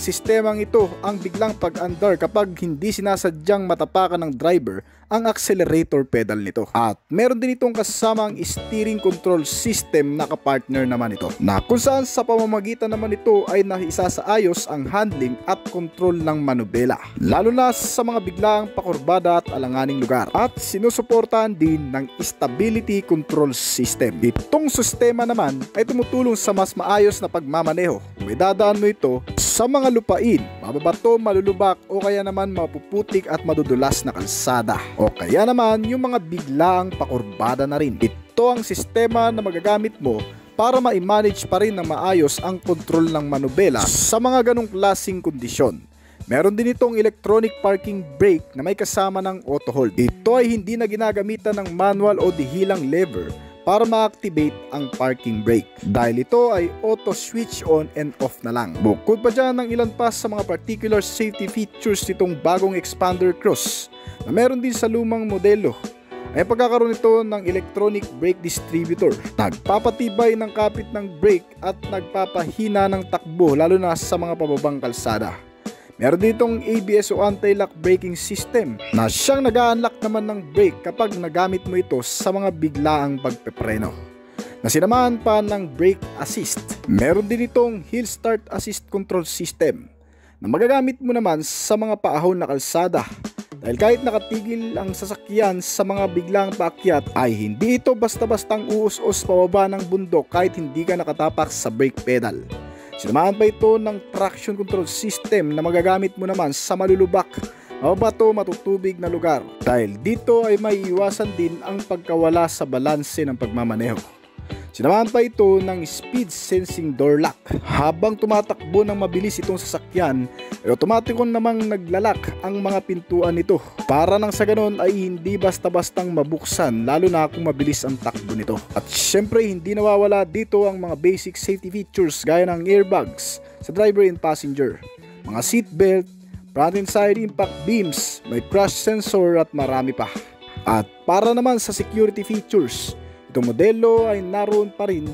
sistemang ito ang biglang pag-andar kapag hindi sinasadyang matapakan ng driver ang accelerator pedal nito. At meron din itong kasamang steering control system na kapartner naman ito, na kung saan sa pamamagitan naman ito ay naisasaayos ang handling at control ng manubela, lalo na sa mga biglaang pakurbada at alanganing lugar. At sinusuportahan din ng stability control system. Itong sistema naman ay tumutulong sa mas maayos na pagmamaneho kung may dadaan mo ito sa mga lupain, mababato, malulubak o kaya naman mapuputik at madudulas na kalsada, o kaya naman yung mga biglaang pakurbada na rin. Ito ang sistema na magagamit mo para ma-manage pa rin ng maayos ang kontrol ng manubela sa mga ganong klaseng kondisyon. Meron din itong electronic parking brake na may kasama ng auto hold. Ito ay hindi na ginagamitan ng manual o dihilang lever para ma-activate ang parking brake, dahil ito ay auto switch on and off na lang. Bukod pa dyan ng ilan pa sa mga particular safety features nitong bagong Expander Cross na meron din sa lumang modelo ay pagkakaroon nito ng electronic brake distributor. Nagpapatibay ng kapit ng brake at nagpapahina ng takbo lalo na sa mga pababang kalsada. Meron ditong ABS o anti-lock braking system na siyang nag-a-unlock naman ng brake kapag nagamit mo ito sa mga biglaang pagpepreno, na sinamahan pa ng brake assist. Meron din itong hill start assist control system na magagamit mo naman sa mga paahon na kalsada, dahil kahit nakatigil ang sasakyan sa mga biglang paakyat ay hindi ito basta-bastang uus-us pababa ng bundok kahit hindi ka nakatapak sa brake pedal. Sinamahan pa ito ng traction control system na magagamit mo naman sa malulubak, mababato, matutubig na lugar, dahil dito ay may iwasan din ang pagkawala sa balanse ng pagmamaneho. Sinamahan pa ito ng speed sensing door lock. Habang tumatakbo ng mabilis itong sasakyan, ay otomatikon namang naglalak ang mga pintuan nito para nang sa ganon ay hindi basta-bastang mabuksan, lalo na kung mabilis ang takbo nito. At syempre hindi nawawala dito ang mga basic safety features gaya ng airbags sa driver and passenger, mga seatbelt, front and side impact beams, may crash sensor at marami pa. At para naman sa security features, itong modelo ay naroon pa rin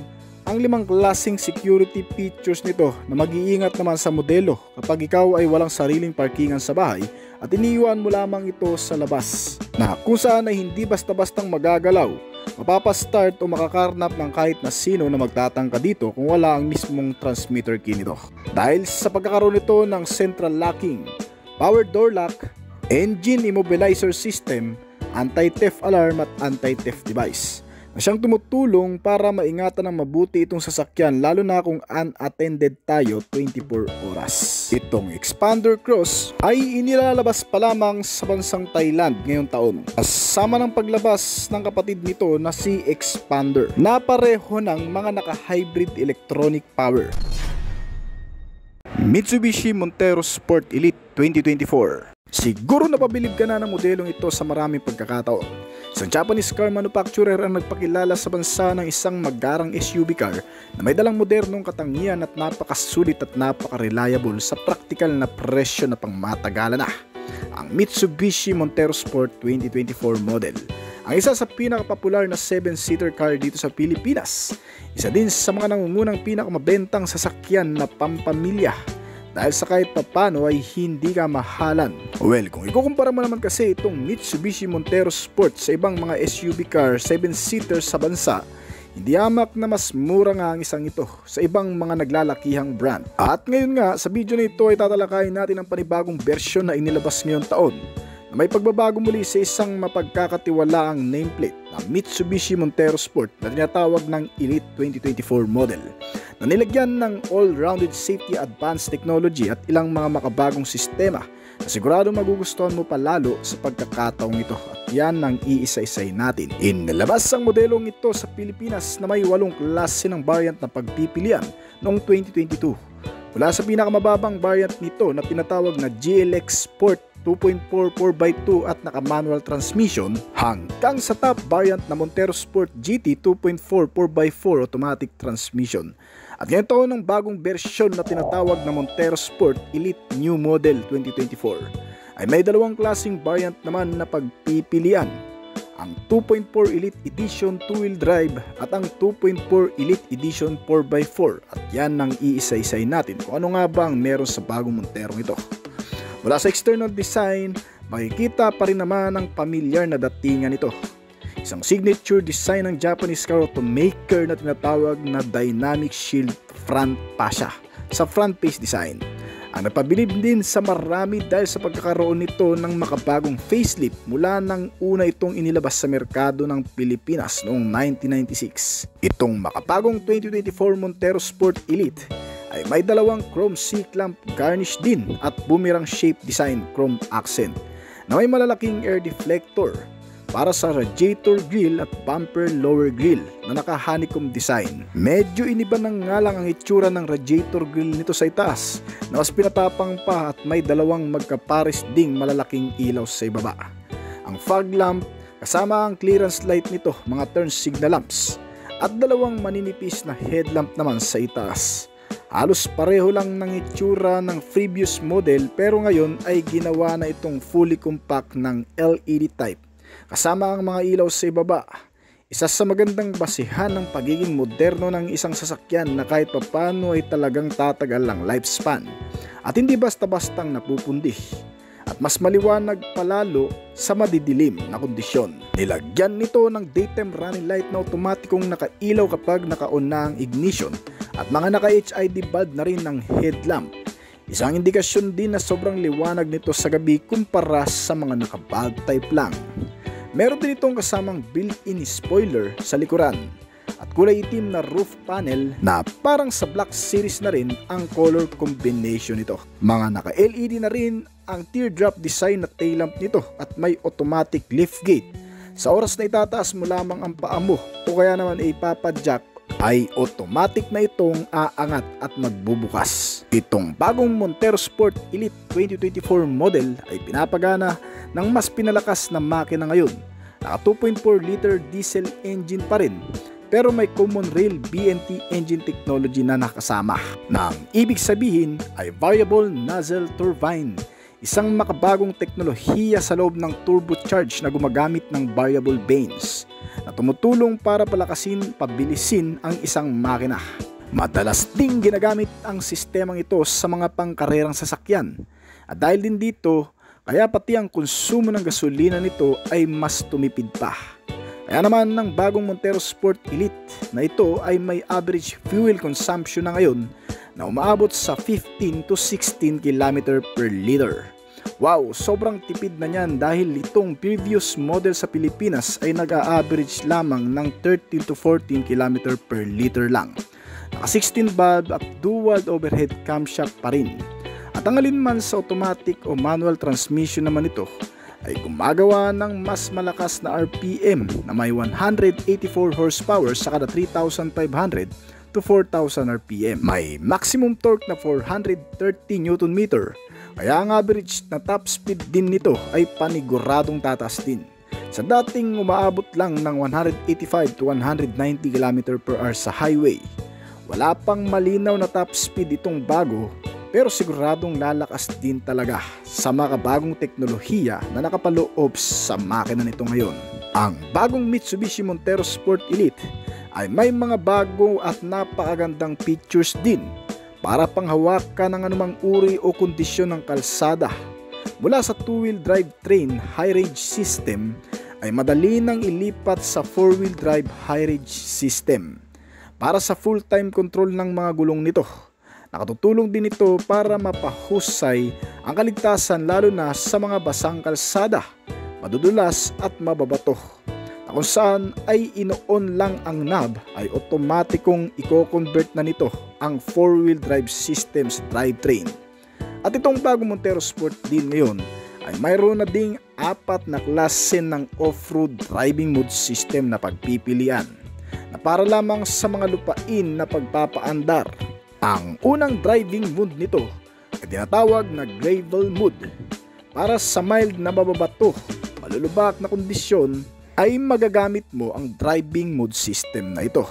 ang 5 klaseng security features nito na mag-iingat naman sa modelo kapag ikaw ay walang sariling parkingan sa bahay at iniiwan mo lamang ito sa labas, na kung saan ay hindi basta-bastang magagalaw, mapapastart o makakarnap ng kahit na sino na magtatangka dito kung wala ang mismong transmitter key nito. Dahil sa pagkakaroon nito ng central locking, power door lock, engine immobilizer system, anti-theft alarm at anti-theft device, na siyang tumutulong para maingatan ng mabuti itong sasakyan lalo na kung unattended tayo 24 oras. Itong Expander Cross ay inilalabas pa lamang sa bansang Thailand ngayong taon, kasama ng paglabas ng kapatid nito na si Expander na pareho ng mga naka-hybrid electronic power. Mitsubishi Montero Sport Elite 2024. Siguro napabilib ka na ng modelong ito sa maraming pagkakataon. Isang Japanese car manufacturer ang nagpakilala sa bansa ng isang magarang SUV car na may dalang modernong katangian at napakasulit at napaka-reliable sa praktikal na presyo na pangmatagalan na. Ang Mitsubishi Montero Sport 2024 model, ang isa sa pinakapopular na 7-seater car dito sa Pilipinas. Isa din sa mga nangungunang pinakamabentang sasakyan na pampamilya, dahil sa kahit papano ay hindi ka mahalan. Well, kung ikukumpara mo naman kasi itong Mitsubishi Montero Sport sa ibang mga SUV car 7-seater sa bansa, Hindi hamak na mas mura nga ang isang ito sa ibang mga naglalakihang brand. At ngayon nga, sa video na ito ay tatalakayin natin ang panibagong bersyon na inilabas ngayong taon na may pagbabago muli sa isang mapagkakatiwalaang nameplate na Mitsubishi Montero Sport na tinatawag ng Elite 2024 model na nilagyan ng all-rounded safety advanced technology at ilang mga makabagong sistema na sigurado magugustuhan mo pa lalo sa pagkakataong ito, at yan ang iisa-isay natin. Inilabas ang modelong ito sa Pilipinas na may 8 klase ng variant na pagpipilian noong 2022. Mula sa pinakamababang variant nito na tinatawag na GLX Sport 2.4 4x2 at naka-manual transmission hanggang sa top variant na Montero Sport GT 2.4 4x4 automatic transmission. At ngayon taon ng bagong bersyon na tinatawag na Montero Sport Elite New Model 2024 ay may dalawang klaseng variant naman na pagpipilian. Ang 2.4 Elite Edition 2-wheel drive at ang 2.4 Elite Edition 4x4, at yan ang iisa-isay natin kung ano nga ba ang meron sa bagong Montero ito. Mula sa external design, makikita pa rin naman ang pamilyar na datingan nito. Isang signature design ng Japanese car automaker na tinatawag na Dynamic Shield Front Fascia sa front face design. Ang napabilib din sa marami dahil sa pagkakaroon nito ng makabagong facelift mula nang una itong inilabas sa merkado ng Pilipinas noong 1996. Itong makabagong 2024 Montero Sport Elite ay may dalawang chrome C-clamp garnish din at boomerang shape design chrome accent na may malalaking air deflector para sa radiator grill at bumper lower grill na naka-honeycomb design. Medyo iniba ng nga lang ang itsura ng radiator grill nito sa itaas na mas pinatapang pa at may dalawang magkapares ding malalaking ilaw sa ibaba. Ang fog lamp kasama ang clearance light nito, mga turn signal lamps, at dalawang maninipis na headlamp naman sa itaas. Halos pareho lang ng itsura ng previous model pero ngayon ay ginawa na itong fully compact ng LED type kasama ang mga ilaw sa ibaba. Isa sa magandang basihan ng pagiging moderno ng isang sasakyan na kahit papano ay talagang tatagal ang lifespan at hindi basta-bastang napupundi at mas maliwanag palalo sa madidilim na kondisyon. Nilagyan nito ng daytime running light na otomatikong nakailaw kapag naka-on na ang ignition at mga naka-HID bulb na rin ng headlamp. Isang indikasyon din na sobrang liwanag nito sa gabi kumpara sa mga naka-bulb type lang. Meron din itong kasamang built-in spoiler sa likuran at kulay itim na roof panel na parang sa Black Series na rin ang color combination nito. Mga naka-LED na rin ang teardrop design na tail lamp nito at may automatic liftgate. Sa oras na itataas mo lamang ang paa mo o kaya naman ipapadjack ay automatic na itong aangat at magbubukas. Itong bagong Montero Sport Elite 2024 model ay pinapagana ng mas pinalakas na makina ngayon. Naka 2.4 liter diesel engine pa rin pero may common rail BNT engine technology na nakasama. Nang ibig sabihin ay variable nozzle turbine, isang makabagong teknolohiya sa loob ng turbocharge na gumagamit ng variable vanes na tumutulong para palakasin, pabilisin ang isang makina. Madalas ding ginagamit ang sistemang ito sa mga pangkarerang sasakyan at dahil din dito, kaya pati ang konsumo ng gasolina nito ay mas tumipid pa. Kaya naman ng bagong Montero Sport Elite na ito ay may average fuel consumption na ngayon na umaabot sa 15 to 16 km per liter. Wow, sobrang tipid na niyan dahil itong previous model sa Pilipinas ay nag-a-average lamang ng 13 to 14 km per liter lang. Naka 16 valve at dual overhead camshaft pa rin. At ang alinman sa automatic o manual transmission naman ito ay gumagawa ng mas malakas na RPM na may 184 horsepower sa kada 3,500 to 4,000 RPM. May maximum torque na 430 Nm, kaya ang average na top speed din nito ay paniguradong tataas din. Sa dating umaabot lang ng 185 to 190 km per hour sa highway. Wala pang malinaw na top speed itong bago pero siguradong lalakas din talaga sa makabagong teknolohiya na nakapaloob sa makina nito ngayon. Ang bagong Mitsubishi Montero Sport Elite ay may mga bago at napakagandang features din para panghawakan ng anumang uri o kondisyon ng kalsada. Mula sa 2-wheel drive train high range system ay madali nang ilipat sa 4-wheel drive high-ridge system para sa full-time control ng mga gulong nito. Nakatutulong din ito para mapahusay ang kaligtasan lalo na sa mga basang kalsada, madudulas at mababato, na kung saan ay inoon lang ang knob ay otomatikong i-convert na nito ang 4-wheel drive system sa drivetrain. At itong bagong Montero Sport din ngayon ay mayroon na ding 4 na klase ng off-road driving mode system na pagpipilian na para lamang sa mga lupain na pagpapaandar. Ang unang driving mode nito ay tinatawag na gravel mode. Para sa mild na mababato, malulubak na kondisyon ay magagamit mo ang driving mode system na ito.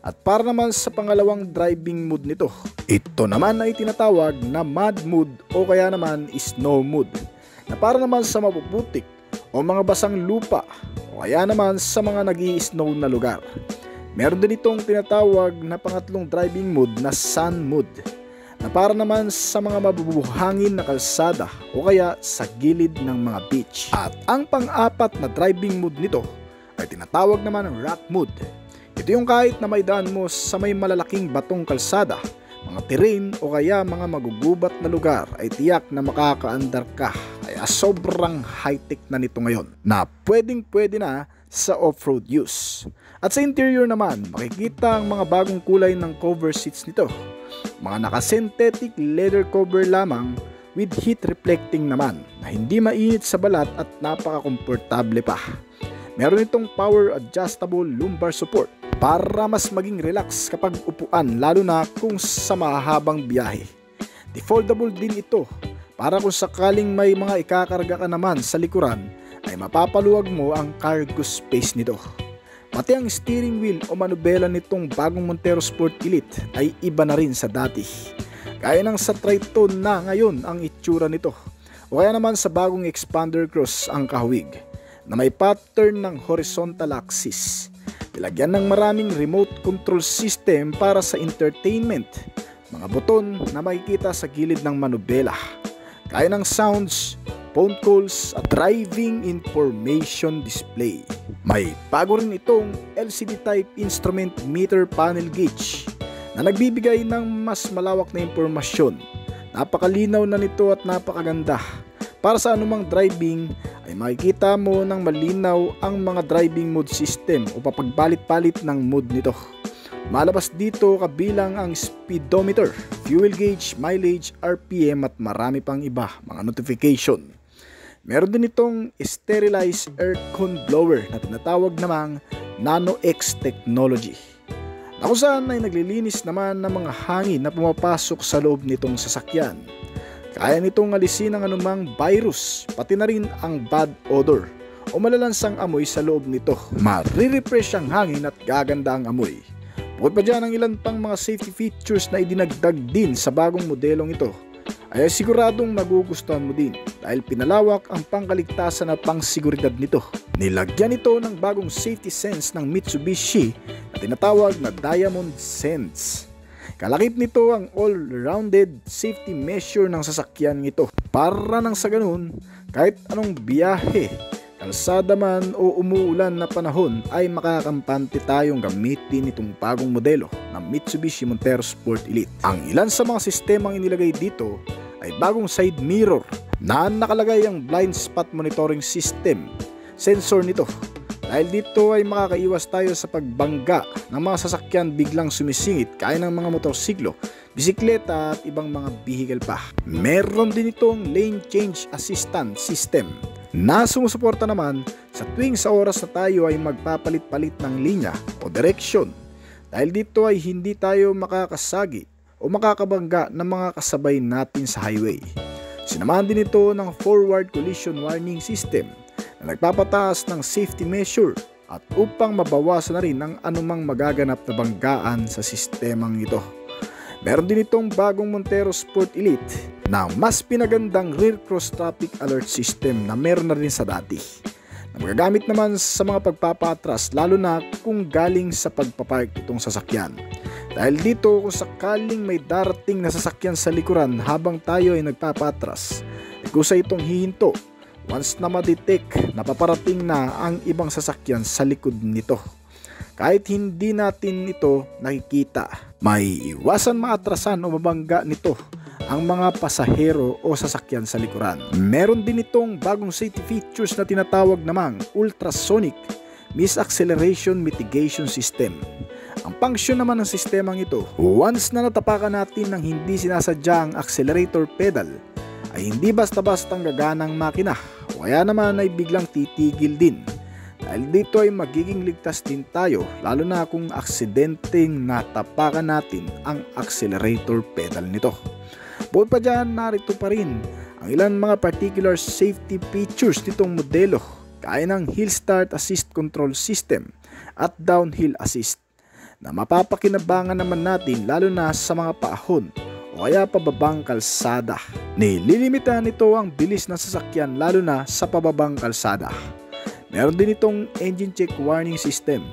At para naman sa pangalawang driving mode nito, ito naman ay tinatawag na mud mode o kaya naman snow mode, na para naman sa mapuputik o mga basang lupa o kaya naman sa mga nag-i-snow na lugar. Meron din itong tinatawag na pangatlong driving mode na sun mode, na para naman sa mga mabubuhangin na kalsada o kaya sa gilid ng mga beach. At ang pang-apat na driving mode nito ay tinatawag naman ng rock mode. Ito yung kahit na may daan mo sa may malalaking batong kalsada, mga terrain o kaya mga magugubat na lugar ay tiyak na makakaandar ka. Kaya sobrang high-tech na nito ngayon na pwedeng-pwede na sa off-road use. At sa interior naman, makikita ang mga bagong kulay ng cover seats nito. Mga naka-synthetic leather cover lamang with heat reflecting naman na hindi mainit sa balat at napaka-komportable pa. Meron itong power adjustable lumbar support para mas maging relax kapag upuan, lalo na kung sa mahabang biyahe. Defoldable din ito para kung sakaling may mga ikakarga ka naman sa likuran ay mapapaluwag mo ang cargo space nito. Pati ang steering wheel o manubela nitong bagong Montero Sport Elite ay iba na rin sa dati. Gaya ng sa Triton na ngayon ang itsura nito, o kaya naman sa bagong Expander Cross ang kahawig na may pattern ng horizontal axis. Nilagyan ng maraming remote control system para sa entertainment, mga buton na makikita sa gilid ng manubela, kaya ng sounds, phone calls at driving information display. May bago rin itong LCD type instrument meter panel gauge na nagbibigay ng mas malawak na impormasyon. Napakalinaw na nito at napakaganda. Para sa anumang driving ay makikita mo ng malinaw ang mga driving mode system o papagbalit-balit ng mode nito. Malabas dito kabilang ang speedometer, fuel gauge, mileage, RPM at marami pang iba mga notification. Meron din itong sterilized aircon blower na tinatawag namang Nano X technology, na kung saan ay naglilinis naman ng mga hangin na pumapasok sa loob nitong sasakyan. Kaya nitong alisin ang anumang virus, pati na rin ang bad odor o malalansang amoy sa loob nito. Marirefresh ang hangin at gaganda ang amoy. Bukod pa dyan ang ilan pang mga safety features na idinagdag din sa bagong modelong ito, ay siguradong nagugustuhan mo din dahil pinalawak ang pangkaligtasan at pangsiguridad nito. Nilagyan ito ng bagong safety sense ng Mitsubishi na tinatawag na Diamond Sense. Kalakip nito ang all-rounded safety measure ng sasakyan nito para nang sa ganun kahit anong biyahe, kalsada man o umuulan na panahon ay makakampante tayong gamitin itong bagong modelo ng Mitsubishi Montero Sport Elite. Ang ilan sa mga sistemang inilagay dito ay bagong side mirror na nakalagay ang blind spot monitoring system sensor nito. Dahil dito ay makakaiwas tayo sa pagbangga ng mga sasakyan biglang sumisingit kaya ng mga motorsiklo, bisikleta at ibang mga vehicle pa. Meron din itong lane change assistance system na sumusuporta naman sa tuwing sa oras na tayo ay magpapalit-palit ng linya o direksyon. Dahil dito ay hindi tayo makakasagi o makakabangga ng mga kasabay natin sa highway. Sinamahan din ito ng forward collision warning system na nagpapataas ng safety measure at upang mabawasan na rin ang anumang magaganap na banggaan sa sistemang ito. Meron din itong bagong Montero Sport Elite na mas pinagandang rear cross traffic alert system na meron na rin sa dati, na magagamit naman sa mga pagpapatras lalo na kung galing sa pagpapark itong sasakyan. Dahil dito kung sakaling may darating na sasakyan sa likuran habang tayo ay nagpapatras, kusa itong hihinto once na ma-detect na paparating na ang ibang sasakyan sa likod nito. Kahit hindi natin ito nakikita, may iwasan maatrasan o mabangga nito ang mga pasahero o sasakyan sa likuran. Meron din itong bagong safety features na tinatawag namang ultrasonic misacceleration mitigation system. Ang function naman ng sistemang ito, once na natapakan natin ng hindi sinasadya ang accelerator pedal, ay hindi basta-bastang gaganang makina o kaya naman ay biglang titigil din. Dahil dito ay magiging ligtas din tayo, lalo na kung aksidenteng natapakan natin ang accelerator pedal nito. Bukod pa dyan, narito pa rin ang ilan mga particular safety features nitong modelo, kaya ng hill start assist control system at downhill assist, na mapapakinabangan naman natin lalo na sa mga paahon o kaya pababang kalsada. Nililimitahan nito ang bilis ng sasakyan lalo na sa pababang kalsada. Meron din itong engine check warning system,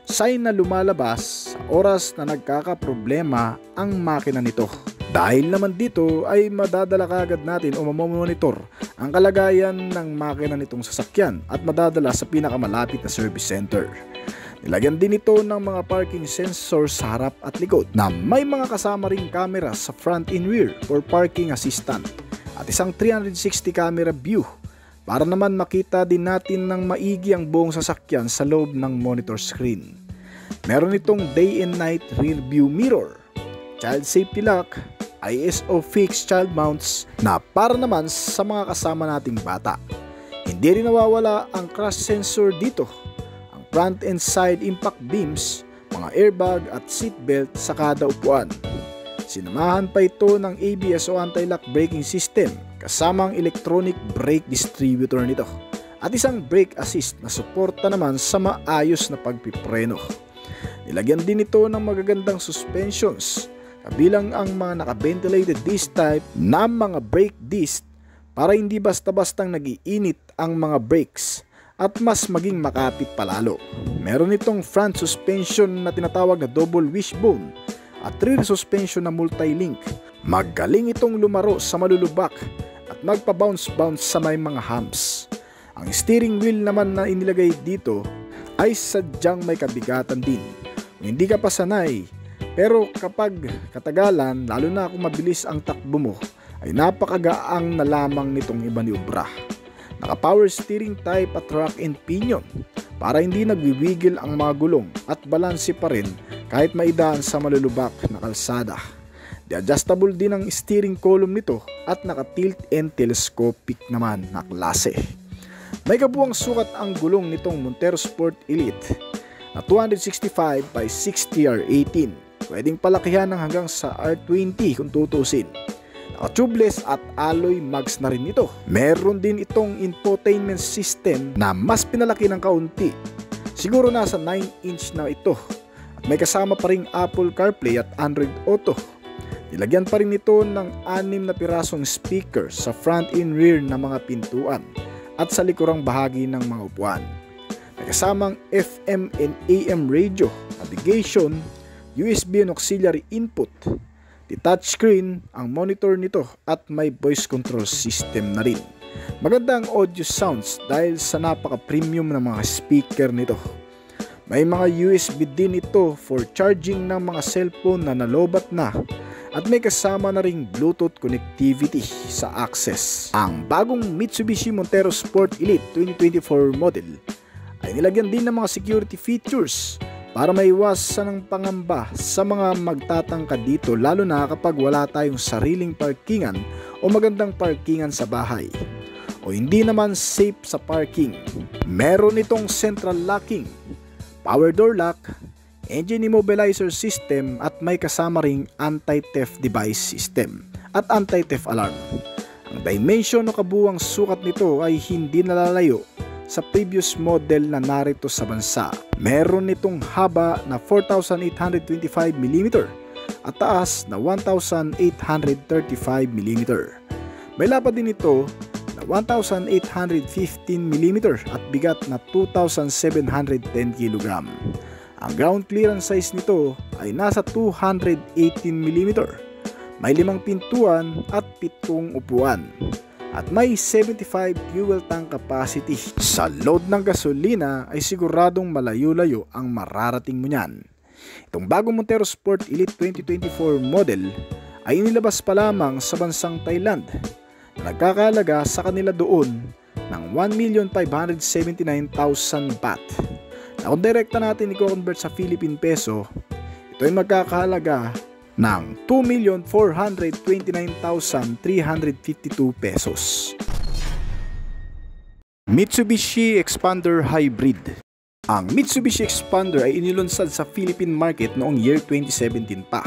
sign na lumalabas sa oras na nagkakaproblema ang makina nito. Dahil naman dito ay madadala kagad natin o mamomonitor ang kalagayan ng makina nitong sasakyan at madadala sa pinakamalapit na service center. Nilagyan din ito ng mga parking sensors sa harap at likod na may mga kasama ring camera sa front and rear for parking assistant at isang 360 camera view para naman makita din natin ng maigi ang buong sasakyan sa loob ng monitor screen. Meron itong day and night rear view mirror, child safety lock, ISO fixed child mounts na para naman sa mga kasama nating bata. Hindi rin nawawala ang crash sensor dito, ang front and side impact beams, mga airbag at seatbelt sa kada upuan. Sinamahan pa ito ng ABS o anti-lock braking system kasamang electronic brake distributor nito at isang brake assist na suporta naman sa maayos na pagpipreno. Nilagyan din ito ng magagandang suspensions kabilang ang mga naka-ventilated disc type na mga brake disc para hindi basta-bastang nag-iinit ang mga brakes at mas maging makapit palalo. Meron itong front suspension na tinatawag na double wishbone at rear suspension na multi-link. Magaling itong lumaro sa malulubak at magpa-bounce-bounce sa may mga humps. Ang steering wheel naman na inilagay dito ay sadyang may kabigatan din. Kung hindi ka pa sanay, pero kapag katagalan, lalo na kung mabilis ang takbo mo, ay napakagaang na lamang nitong imaniobra. Naka-power steering type at rack and pinion para hindi nagwiwigil ang mga gulong at balanse pa rin kahit maidaan sa malulubak na kalsada. Adjustable din ang steering column nito at naka-tilt and telescopic naman na klase. May kabuuang sukat ang gulong nitong Montero Sport Elite na 265 by 60 R18. Pwedeng palakihan ng hanggang sa R20 kung tutusin. Naka-tubeless at alloy mags na rin ito. Meron din itong infotainment system na mas pinalaki ng kaunti. Siguro nasa 9-inch na ito. At may kasama pa ring Apple CarPlay at Android Auto. Nilagyan pa rin ito ng 6 na pirasong speaker sa front and rear na mga pintuan at sa likurang bahagi ng mga upuan. May kasamang FM and AM radio, navigation, USB and auxiliary input, the touchscreen ang monitor nito at may voice control system na rin. Maganda ang audio sounds dahil sa napaka-premium na mga speaker nito. May mga USB din ito for charging ng mga cellphone na nalobat na at may kasama na ring Bluetooth connectivity sa access. Ang bagong Mitsubishi Montero Sport Elite 2024 model ay nilagyan din ng mga security features para maiwasan ang pangamba sa mga magtatangka dito, lalo na kapag wala tayong sariling parkingan o magandang parkingan sa bahay o hindi naman safe sa parking. Meron itong central locking, power door lock, engine immobilizer system at may kasama ring anti-theft device system at anti-theft alarm. Ang dimension o kabuuang sukat nito ay hindi nalalayo sa previous model na narito sa bansa. Meron nitong haba na 4,825 mm at taas na 1,835 mm. May lapad din ito na 1,815 mm at bigat na 2,710 kg. Ang ground clearance size nito ay nasa 218 mm. May 5 pintuan at 7 upuan. at may 75 fuel tank capacity. Sa load ng gasolina ay siguradong malayo-layo ang mararating mo niyan. Itong bagong Montero Sport Elite 2024 model ay inilabas pa lamang sa bansang Thailand na nagkakahalaga sa kanila doon ng 1,579,000 baht. Na kung direkta natin i-convert sa Philippine peso, ito ay magkakahalaga ng 2,429,352 pesos. Mitsubishi Expander Hybrid. Ang Mitsubishi Expander ay inilunsad sa Philippine market noong year 2017 pa.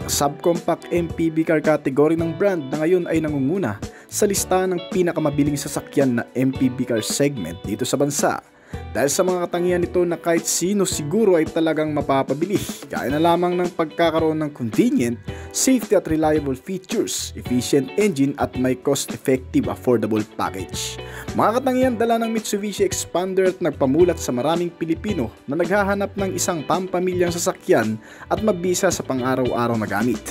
Ang subcompact MPV car category ng brand na ngayon ay nangunguna sa listahan ng pinakamabiling sasakyan na MPV car segment dito sa bansa. Dahil sa mga katangian nito na kahit sino siguro ay talagang mapapabili, gaya na lamang ng pagkakaroon ng convenient, safety at reliable features, efficient engine at may cost-effective affordable package. Mga katangian dala ng Mitsubishi Expander at nagpamulat sa maraming Pilipino na naghahanap ng isang pampamilyang sasakyan at mabisa sa pang-araw-araw na gamit.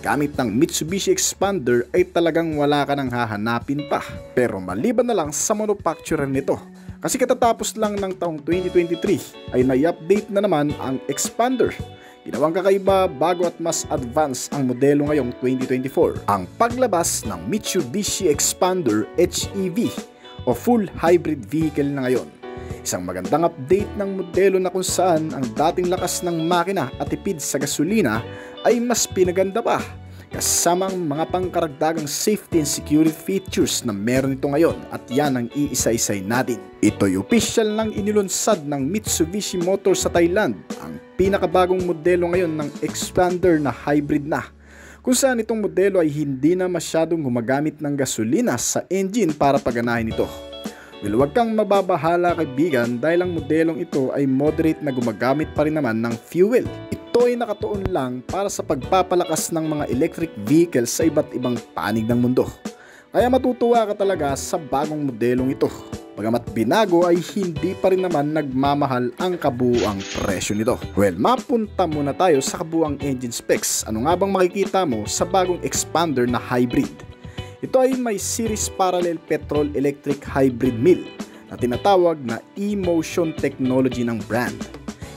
Gamit ng Mitsubishi Expander ay talagang wala ka nang hahanapin pa. Pero maliban na lang sa manufacturer nito. Kasi katatapos lang ng taong 2023 ay nai-update na naman ang Expander. Ginawang kakaiba, bago at mas advanced ang modelo ngayong 2024. Ang paglabas ng Mitsubishi Expander HEV o full hybrid vehicle na ngayon. Isang magandang update ng modelo na kung saan ang dating lakas ng makina at tipid sa gasolina ay mas pinaganda pa. Kasamang mga pangkaragdagang safety and security features na meron ito ngayon at yan ang iisa-isay natin. Ito'y opisyal ng inilunsad ng Mitsubishi Motors sa Thailand, ang pinakabagong modelo ngayon ng Expander na hybrid na. Kung saan itong modelo ay hindi na masyadong gumagamit ng gasolina sa engine para paganahin ito. Well, huwag kang mababahala kaibigan dahil ang modelong ito ay moderate na gumagamit pa rin naman ng fuel. Ito ay nakatuon lang para sa pagpapalakas ng mga electric vehicles sa iba't ibang panig ng mundo. Kaya matutuwa ka talaga sa bagong modelong ito. Bagamat binago ay hindi pa rin naman nagmamahal ang kabuuang presyo nito. Well, mapunta muna tayo sa kabuuang engine specs. Ano nga bang makikita mo sa bagong Expander na hybrid? Ito ay may series parallel petrol electric hybrid mill na tinatawag na e-motion technology ng brand.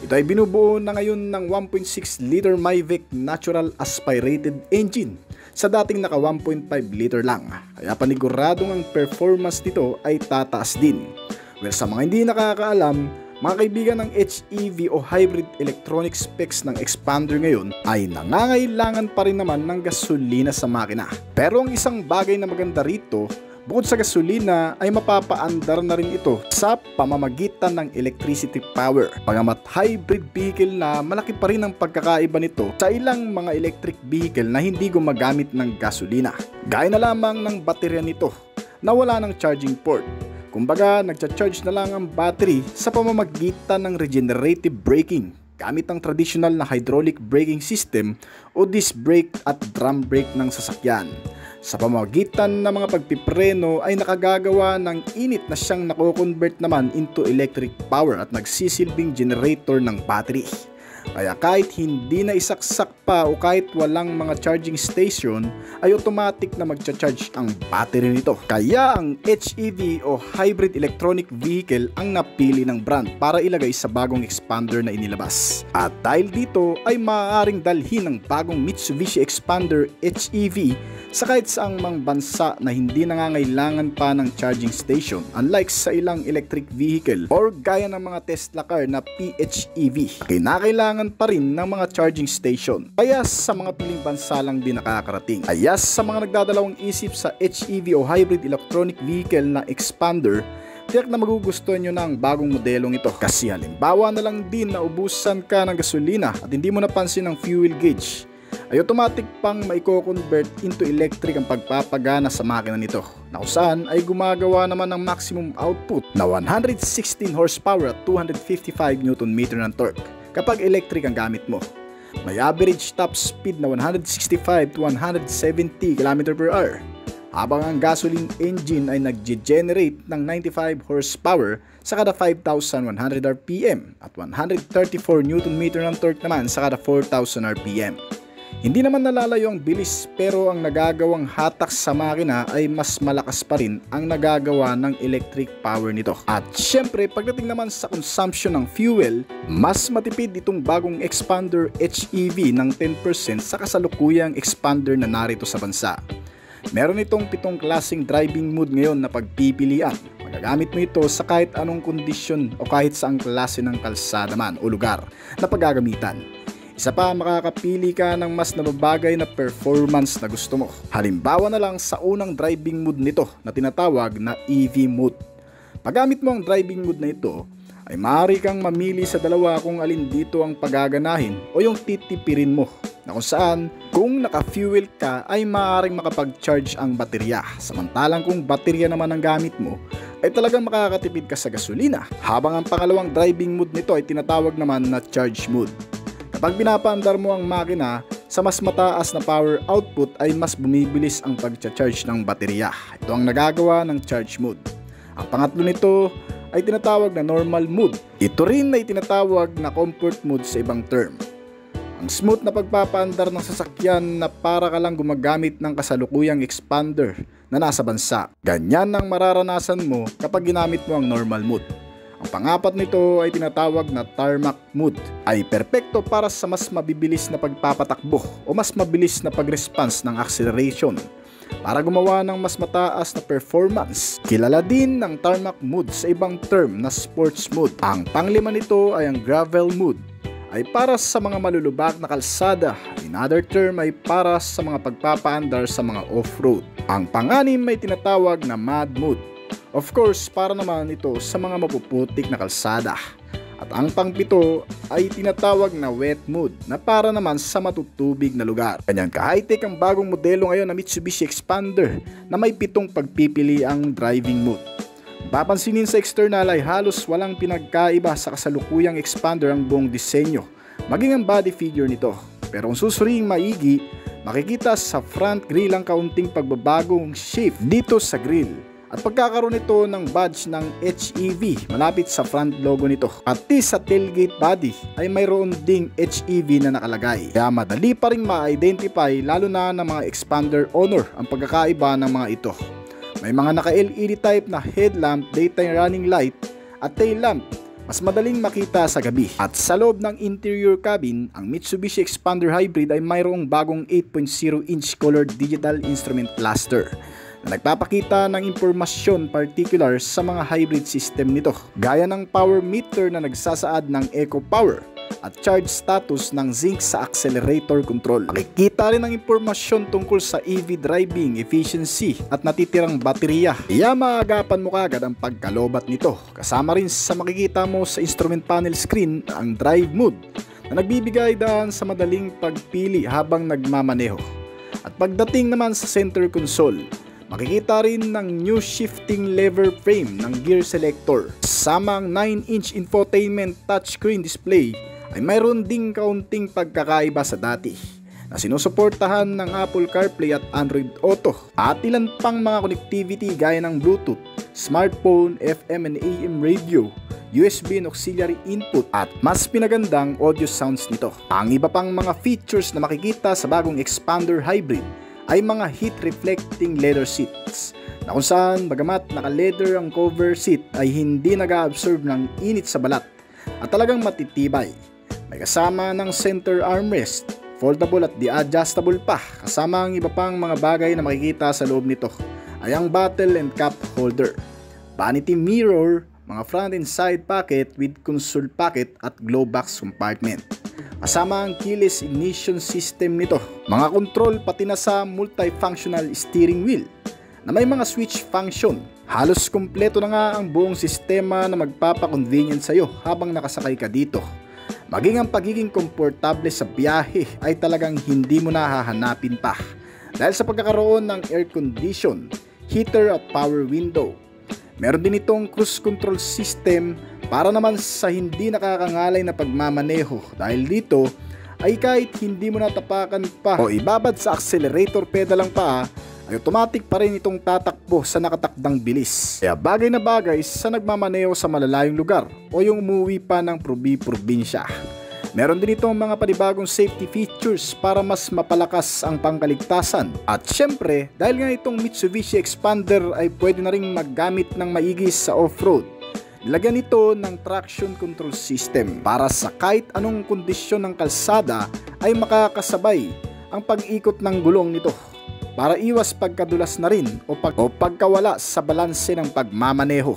Ito ay binubuo na ngayon ng 1.6 liter Mavic natural aspirated engine sa dating naka 1.5 liter lang. Kaya paniguradong ang performance nito ay tataas din. Well, sa mga hindi nakakaalam, mga kaibigan, ng HEV o hybrid electronic specs ng Expander ngayon ay nangangailangan pa rin naman ng gasolina sa makina. Pero ang isang bagay na maganda rito, bukod sa gasolina ay mapapaandar na rin ito sa pamamagitan ng electricity power. Bagamat hybrid vehicle na, malaki pa rin ang pagkakaiba nito sa ilang mga electric vehicle na hindi gumagamit ng gasolina. Gaya na lamang ng baterya nito na wala ng charging port. Kumbaga, nagcha-charge na lang ang battery sa pamamagitan ng regenerative braking gamit ang traditional na hydraulic braking system o disc brake at drum brake ng sasakyan. Sa pamamagitan ng mga pagpipreno ay nakagagawa ng init na siyang nako-convert naman into electric power at nagsisilbing generator ng battery. Kaya kahit hindi na isaksak pa o kahit walang mga charging station ay automatic na magcha-charge ang battery nito. Kaya ang HEV o hybrid electronic vehicle ang napili ng brand para ilagay sa bagong Expander na inilabas. At dahil dito ay maaaring dalhin ng bagong Mitsubishi Expander HEV sa kahit saang mang bansa na hindi nangangailangan pa ng charging station, unlike sa ilang electric vehicle or gaya ng mga Tesla car na PHEV. Kinakailangan pa rin ng mga charging station, kaya sa mga piling bansa lang din nakakarating. Kaya sa mga nagdadalawang isip sa HEV o hybrid electronic vehicle na Expander, tiyak na magugustuhan nyo na ang bagong modelong ito. Kasi halimbawa na lang din na ubusan ka ng gasolina at hindi mo napansin ang fuel gauge, ay automatic pang maiko-convert into electric ang pagpapagana sa makina nito, na kung saan ay gumagawa naman ng maximum output na 116 horsepower at 255 Nm ng torque kapag electric ang gamit mo. May average top speed na 165 to 170 km/h, habang ang gasoline engine ay nag-generate ng 95 horsepower sa kada 5,100 RPM at 134 Nm ng torque naman sa kada 4,000 RPM. Hindi naman nalalayo ang bilis, pero ang nagagawang hatak sa makina ay mas malakas pa rin ang nagagawa ng electric power nito. At syempre, pagdating naman sa consumption ng fuel, mas matipid itong bagong Xpander HEV ng 10% sa kasalukuyang Xpander na narito sa bansa. Meron itong 7 klaseng driving mode ngayon na pagpipilian. Magagamit mo ito sa kahit anong kondisyon o kahit saang klase ng kalsada man o lugar na paggagamitan. Isa pa, makakapili ka ng mas nababagay na performance na gusto mo. Halimbawa na lang sa unang driving mode nito na tinatawag na EV mode. Paggamit mo ang driving mode na ito, ay maaari kang mamili sa dalawa kung alin dito ang pagaganahin o yung titipirin mo, na kung saan kung naka-fuel ka ay maaaring makapag-charge ang baterya, samantalang kung baterya naman ang gamit mo ay talagang makakatipid ka sa gasolina, habang ang pangalawang driving mode nito ay tinatawag naman na charge mode. Kapag pinapaandar mo ang makina sa mas mataas na power output ay mas bumibilis ang pag-charge ng baterya. Ito ang nagagawa ng charge mode. Ang pangatlo nito ay tinatawag na normal mode. Ito rin ay tinatawag na comfort mode sa ibang term. Ang smooth na pagpapaandar ng sasakyan na para ka lang gumagamit ng kasalukuyang Xpander na nasa bansa. Ganyan ang mararanasan mo kapag ginamit mo ang normal mode. Ang pangapat nito ay tinatawag na tarmac mode. Ay perpekto para sa mas mabibilis na pagpapatakbo o mas mabilis na pag-response ng acceleration, para gumawa ng mas mataas na performance. Kilala din ng tarmac mode sa ibang term na sports mode. Ang panglima nito ay ang gravel mode, ay para sa mga malulubak na kalsada. In other term ay para sa mga pagpapaandar sa mga off-road. Ang panganim ay tinatawag na mud mode. Of course, para naman ito sa mga mapuputik na kalsada. At ang pangpito ay tinatawag na wet mode, na para naman sa matutubig na lugar. Ganyan ka-high-tech ang bagong modelo ngayon na Mitsubishi Xpander na may 7 pagpipili ang driving mode. Papansinin sa external ay halos walang pinagkaiba sa kasalukuyang Xpander ang buong disenyo, maging ang body figure nito. Pero kung susuriing maigi, makikita sa front grille ang kaunting pagbabagong shape dito sa grille. At pagkakaroon nito ng badge ng HEV malapit sa front logo nito. Pati sa tailgate body ay mayroon ding HEV na nakalagay. Kaya madali pa rin ma-identify lalo na ng mga Xpander owner ang pagkakaiba ng mga ito. May mga naka-LED type na headlamp, daytime running light at tail lamp. Mas madaling makita sa gabi. At sa loob ng interior cabin, ang Mitsubishi Xpander Hybrid ay mayroong bagong 8.0-inch colored digital instrument cluster na nagpapakita ng impormasyon particular sa mga hybrid system nito, gaya ng power meter na nagsasaad ng eco power at charge status ng zinc sa accelerator control. Makikita rin ang impormasyon tungkol sa EV driving efficiency at natitirang baterya. Kaya maagapan mo kagad ang pagkalobat nito. Kasama rin sa makikita mo sa instrument panel screen ang drive mode na nagbibigay daan sa madaling pagpili habang nagmamaneho. At pagdating naman sa center console, makikita rin ng new shifting lever frame ng gear selector. Kasama ang 9-inch infotainment touchscreen display ay mayroon ding kaunting pagkakaiba sa dati na sinusuportahan ng Apple CarPlay at Android Auto at ilan pang mga connectivity gaya ng Bluetooth, smartphone, FM and AM radio, USB and auxiliary input at mas pinagandang audio sounds nito. Ang iba pang mga features na makikita sa bagong Xpander Hybrid ay mga heat reflecting leather seats na kung saan bagamat naka-leather ang cover seat ay hindi nag-absorb ng init sa balat at talagang matitibay. May kasama ng center armrest, foldable at di-adjustable pa. Kasama ang iba pang mga bagay na makikita sa loob nito ay ang bottle and cup holder, vanity mirror, mga front and side pocket with console pocket at glove box compartment. Kasama ang keyless ignition system nito, mga control pati na sa multifunctional steering wheel na may mga switch function. Halos kumpleto na nga ang buong sistema na magpapa-convenient sa iyo habang nakasakay ka dito. Maging ang pagiging komportable sa biyahe ay talagang hindi mo na hahanapin pa dahil sa pagkakaroon ng air condition, heater at power window. Meron din itong cruise control system para naman sa hindi nakakangalay na pagmamaneho, dahil dito ay kahit hindi mo natapakan pa o ibabad sa accelerator pedal lang pa ay automatic pa rin itong tatakbo sa nakatakdang bilis. Kaya bagay na bagay sa nagmamaneho sa malalayong lugar o yung umuwi pa ng probinsya. Meron din itong mga panibagong safety features para mas mapalakas ang pangkaligtasan. At syempre, dahil nga itong Mitsubishi Expander ay pwede na ring maggamit ng maigi sa off-road, nilagyan ito ng traction control system para sa kahit anong kondisyon ng kalsada ay makakasabay ang pag-ikot ng gulong nito para iwas pagkadulas na rin o pagkawala sa balanse ng pagmamaneho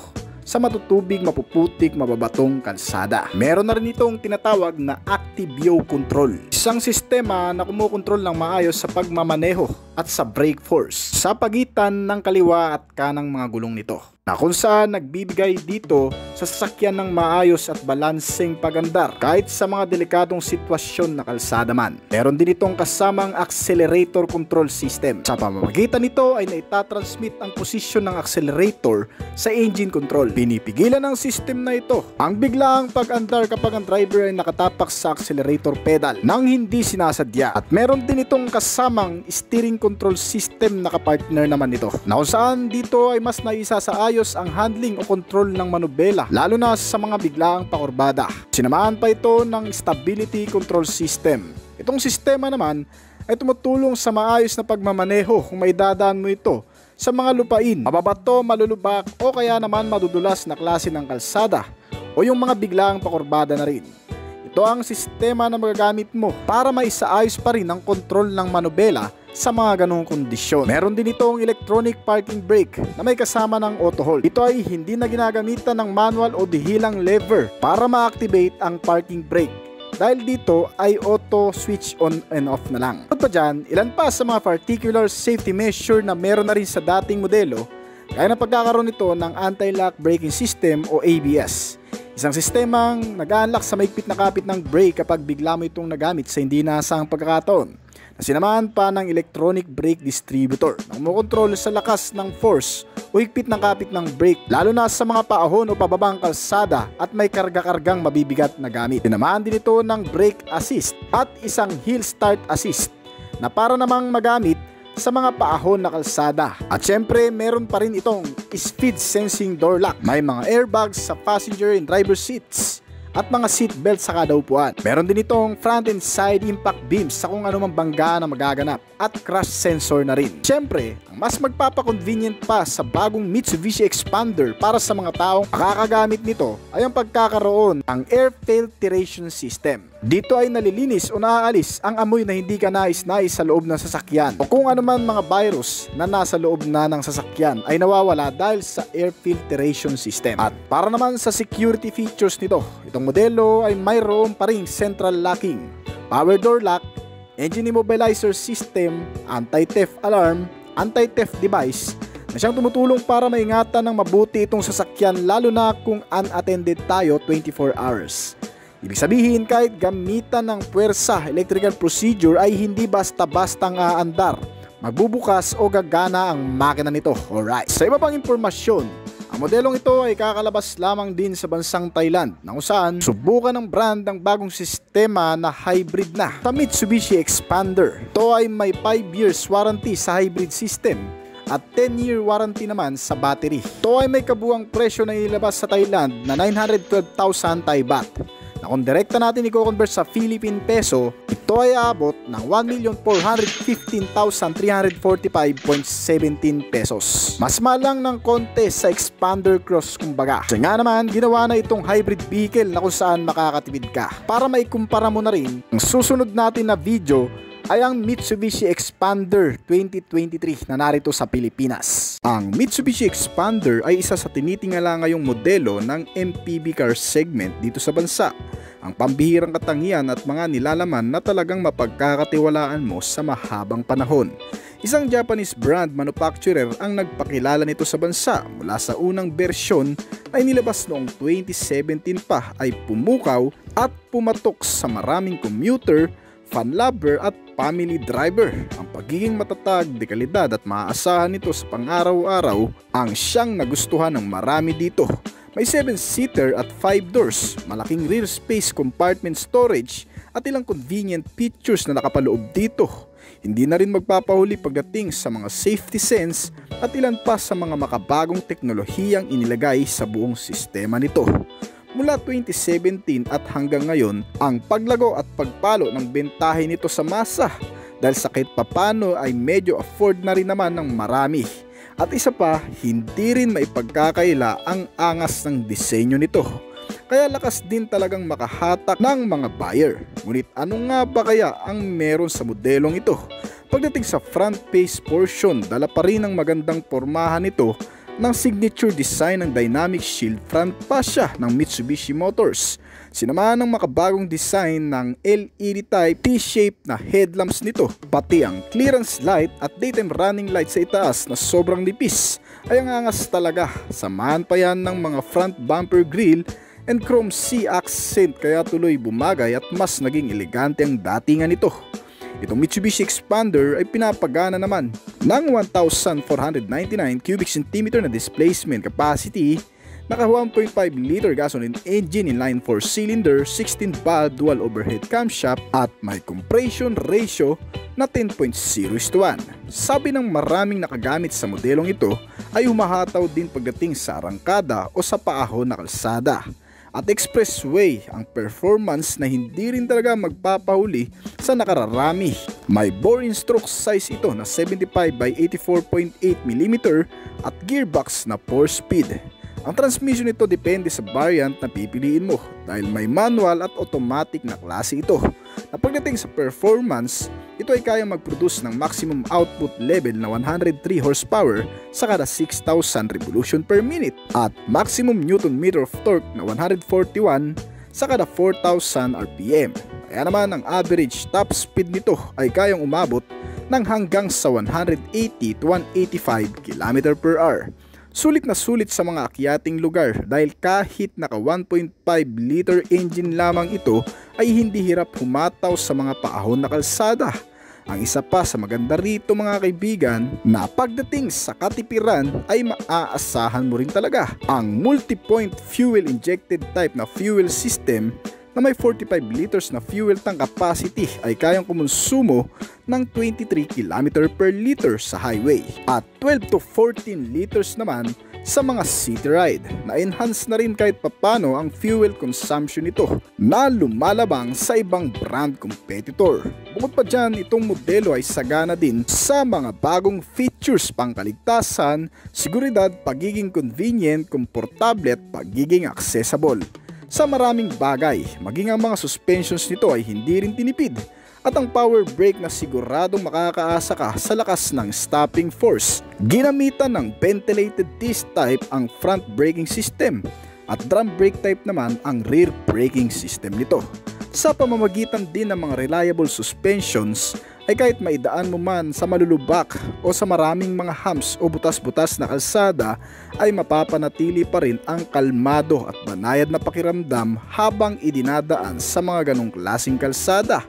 sa matutubig, mapuputik, mababatong kalsada. Meron na rin itong tinatawag na Active Yaw Control, isang sistema na kumukontrol ng maayos sa pagmamaneho at sa brake force sa pagitan ng kaliwa at kanang mga gulong nito, na kung saan nagbibigay dito sa sasakyan ng maayos at balanseng pagandar kahit sa mga delikadong sitwasyon na kalsada man. Meron din itong kasamang accelerator control system. Sa pamamagitan nito ay naitatransmit ang posisyon ng accelerator sa engine control. Pinipigilan ng system na ito ang biglaang pag-andar kapag ang driver ay nakatapak sa accelerator pedal nang hindi sinasadya. At meron din itong kasamang steering control system na kapartner naman ito, na kung saan dito ay mas naisasaayos ang handling o control ng manubela, lalo na sa mga biglaang pakurbada. Sinamahan pa ito ng stability control system. Itong sistema naman ay tumutulong sa maayos na pagmamaneho kung may dadaan mo ito sa mga lupain, mababato, malulubak o kaya naman madudulas na klase ng kalsada o yung mga biglaang pakurbada na rin. Ito ang sistema na magagamit mo para maisaayos pa rin ang kontrol ng manubela sa mga ganong kondisyon. Meron din itong electronic parking brake na may kasama ng auto hold. Ito ay hindi na ginagamitan ng manual o dihilang lever para ma-activate ang parking brake, dahil dito ay auto switch on and off na lang. At pa dyan, ilan pa sa mga particular safety measure na meron na rin sa dating modelo, kaya na pagkakaroon nito ng anti-lock braking system o ABS. Isang sistemang nag-unlock sa maigpit na kapit ng brake kapag bigla mo itong nagamit sa hindi inaasahang pagkakataon. Sinamahan pa ng electronic brake distributor na kumokontrol sa lakas ng force o higpit ng kapit ng brake, lalo na sa mga paahon o pababang kalsada at may karga-kargang mabibigat na gamit. Sinamahan din ito ng brake assist at isang hill start assist na para namang magamit sa mga paahon na kalsada. At syempre, meron pa rin itong speed sensing door lock. May mga airbags sa passenger and driver seats at mga seatbelt sa kada upuan. Meron din itong front and side impact beams sa kung anumang bangga na magaganap at crash sensor na rin. Siyempre, ang mas magpapakonvenient pa sa bagong Mitsubishi Expander para sa mga taong makakagamit nito ay ang pagkakaroon ng air filtration system. Dito ay nalilinis o naaalis ang amoy na hindi ka nais-nais sa loob ng sasakyan o kung anuman mga virus na nasa loob na ng sasakyan ay nawawala dahil sa air filtration system. At para naman sa security features nito, itong modelo ay mayroon pa ring central locking, power door lock, engine immobilizer system, anti-theft alarm, anti-theft device na siyang tumutulong para maingatan ng mabuti itong sasakyan, lalo na kung unattended tayo 24 hours. Ibig sabihin, kahit gamitan ng puwersa, electrical procedure ay hindi basta-bastang aandar, magbubukas o gagana ang makina nito. Alright. Sa iba pang impormasyon, ang modelong ito ay kakalabas lamang din sa bansang Thailand, na kung saan subukan ng brand ang bagong sistema na hybrid na sa Mitsubishi Expander. Ito ay may 5 years warranty sa hybrid system at 10-year warranty naman sa battery. Ito ay may kabuang presyo na ilabas sa Thailand na 912,000 Thai baht, na kung direkta natin i-convert sa Philippine peso, ito ay abot ng 1,415,345.17 pesos. Mas malang ng konti sa Expander Cross kumbaga. Kasi nga naman, ginawa na itong hybrid vehicle na kung saan makakatipid ka. Para maikumpara mo na rin, ang susunod natin na video ay ang Mitsubishi Expander 2023 na narito sa Pilipinas. Ang Mitsubishi Expander ay isa sa tinitingala ngayong modelo ng MPV car segment dito sa bansa. Ang pambihirang katangian at mga nilalaman na talagang mapagkakatiwalaan mo sa mahabang panahon. Isang Japanese brand manufacturer ang nagpakilala nito sa bansa mula sa unang bersyon na inilabas noong 2017 pa ay pumukaw at pumatok sa maraming commuter, fan lover at family driver. Ang pagiging matatag, dekalidad at maaasahan nito sa pang-araw-araw ang siyang nagustuhan ng marami dito. May 7-seater at 5 doors, malaking rear space compartment storage at ilang convenient features na nakapaloob dito. Hindi na rin magpapahuli pagdating sa mga safety sense at ilan pa sa mga makabagong teknolohiyang inilagay sa buong sistema nito. Mula 2017 at hanggang ngayon, ang paglago at pagpalo ng bentahe nito sa masa dahil sa kahit papano ay medyo afford na rin naman ng marami. At isa pa, hindi rin maipagkakaila ang angas ng disenyo nito. Kaya lakas din talagang makahatak ng mga buyer. Ngunit ano nga ba kaya ang meron sa modelong ito? Pagdating sa front face portion, dala pa rin ang magandang pormahan nito ng signature design ng dynamic shield front fascia ng Mitsubishi Motors. Sinamahan ng makabagong design ng LED type T-shape na headlamps nito, pati ang clearance light at daytime running light sa itaas na sobrang nipis ay ang angas talaga. Samahan pa yan ng mga front bumper grille and chrome C accent, kaya tuloy bumagay at mas naging elegante ang datingan nito. Itong Mitsubishi Expander ay pinapagana naman ng 1,499 cubic centimeter na displacement capacity, naka 1.5 liter gasoline engine inline 4-cylinder, 16-valve dual overhead camshaft at may compression ratio na 10.0:1. Sabi ng maraming nakagamit sa modelong ito ay humahataw din pagdating sa arangkada o sa paahon na kalsada. At expressway ang performance na hindi rin talaga magpapahuli sa nakararami. May bore stroke size ito na 75 by 84.8 mm at gearbox na 4-speed. Ang transmission nito depende sa variant na pipiliin mo dahil may manual at automatic na klase ito. Na pagdating sa performance, ito ay kayang mag-produce ng maximum output level na 103 horsepower sa kada 6,000 revolution per minute at maximum Newton meter of torque na 141 sa kada 4,000 RPM. Kaya naman ang average top speed nito ay kayang umabot ng hanggang sa 180 to 185 km per hour. Sulit na sulit sa mga akyating lugar dahil kahit naka 1.5 liter engine lamang ito ay hindi hirap humataw sa mga paahon na kalsada. Ang isa pa sa maganda rito mga kaibigan na pagdating sa katipiran ay maaasahan mo rin talaga ang multi-point fuel injected type na fuel system na may 45 liters na fuel tank capacity ay kayang kumonsumo ng 23 km per liter sa highway at 12 to 14 liters naman sa mga city ride. Na-enhance na rin kahit papano ang fuel consumption nito na lumalabang sa ibang brand competitor. Bukod pa dyan, itong modelo ay sagana din sa mga bagong features pangkaligtasan, seguridad, pagiging convenient, komportable at pagiging accessible. Sa maraming bagay, maging ang mga suspensions nito ay hindi rin tinipid at ang power brake na siguradong makakaasa ka sa lakas ng stopping force. Ginamitan ng ventilated disc type ang front braking system at drum brake type naman ang rear braking system nito. Sa pamamagitan din ng mga reliable suspensions ay kahit maidaan mo man sa malulubak o sa maraming mga humps o butas-butas na kalsada ay mapapanatili pa rin ang kalmado at banayad na pakiramdam habang idinadaan sa mga ganong klaseng kalsada.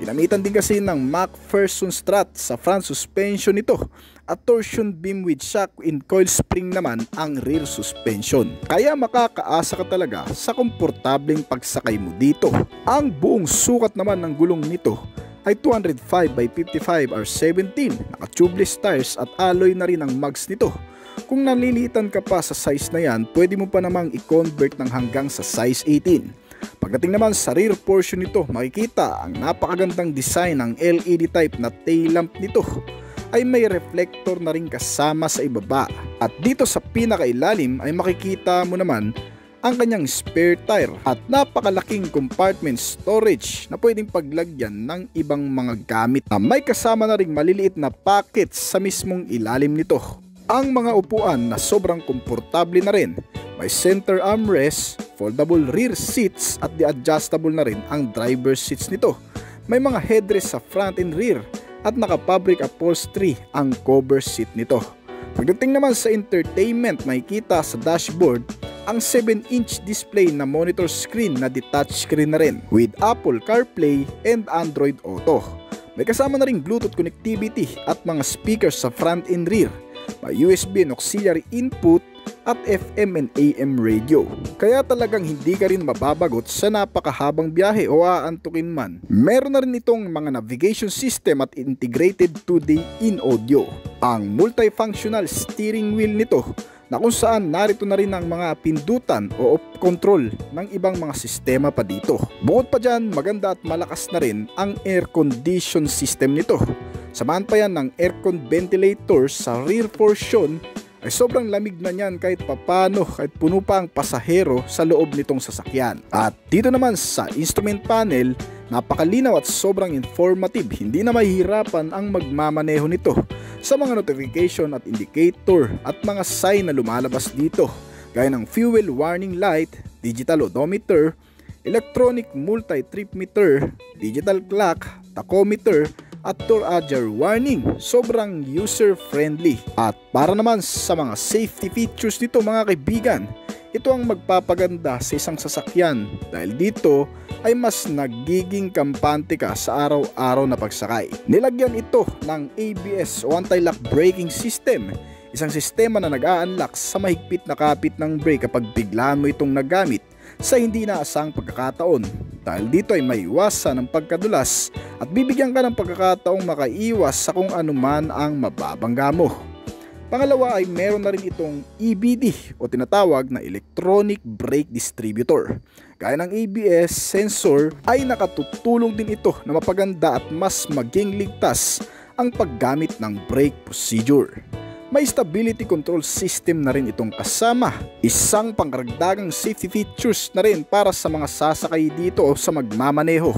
Ginamitan din kasi ng MacPherson strut sa front suspension nito at torsion beam with shock in coil spring naman ang rear suspension. Kaya makakaasa ka talaga sa komportableng pagsakay mo dito. Ang buong sukat naman ng gulong nito ay 205 by 55 R17, naka-tubeless tires at alloy na rin ang mags nito. Kung nalilitan ka pa sa size na yan, pwede mo pa namang i-convert ng hanggang sa size 18. Pagdating naman sa rear portion nito, makikita ang napakagandang design ng LED type na tail lamp nito ay may reflector na rin kasama sa ibaba. At dito sa pinakailalim ay makikita mo naman ang kanyang spare tire at napakalaking compartment storage na pwedeng paglagyan ng ibang mga gamit na may kasama na ring maliliit na pockets sa mismong ilalim nito. Ang mga upuan na sobrang komportable na rin, may center armrest, foldable rear seats at the-adjustable na rin ang driver seats nito. May mga headrest sa front and rear at naka-fabric upholstery ang cover seat nito. Pagdating naman sa entertainment, makikita sa dashboard ang 7-inch display na monitor screen na detached screen na rin with Apple CarPlay and Android Auto. May kasama na ring Bluetooth connectivity at mga speakers sa front and rear. May USB and auxiliary input at FM and AM radio. Kaya talagang hindi ka rin mababagot sa napakahabang biyahe o aantukin man. Meron na rin itong mga navigation system at integrated 2D in audio. Ang multifunctional steering wheel nito na kung saan narito na rin ang mga pindutan o off control ng ibang mga sistema pa dito. Bukod pa dyan, maganda at malakas na rin ang air condition system nito. Samahan pa yan ng aircon ventilator sa rear portion ay sobrang lamig na niyan kahit papano, kahit puno pa ang pasahero sa loob nitong sasakyan. At dito naman sa instrument panel, napakalinaw at sobrang informative, hindi na mahihirapan ang magmamaneho nito sa mga notification at indicator at mga sign na lumalabas dito gaya ng fuel warning light, digital odometer, electronic multi-trip meter, digital clock, tachometer at door ajar warning. Sobrang user-friendly. At para naman sa mga safety features nito mga kaibigan, ito ang magpapaganda sa isang sasakyan dahil dito ay mas nagiging kampante ka sa araw-araw na pagsakay. Nilagyan ito ng ABS o anti-lock braking system, isang sistema na nag-a-unlock sa mahigpit na kapit ng brake kapag biglaan mo itong nagamit sa hindi inaasang pagkakataon. Dahil dito ay maiwasan ang pagkadulas at bibigyan ka ng pagkakataong makaiwas sa kung anuman ang mababangga mo. Pangalawa ay meron na rin itong EBD o tinatawag na Electronic Brake Distributor. Gaya ng ABS sensor ay nakatutulong din ito na mapaganda at mas maging ligtas ang paggamit ng brake procedure. May stability control system na rin itong kasama. Isang pangkaragdagang safety features na rin para sa mga sasakay dito o sa magmamaneho,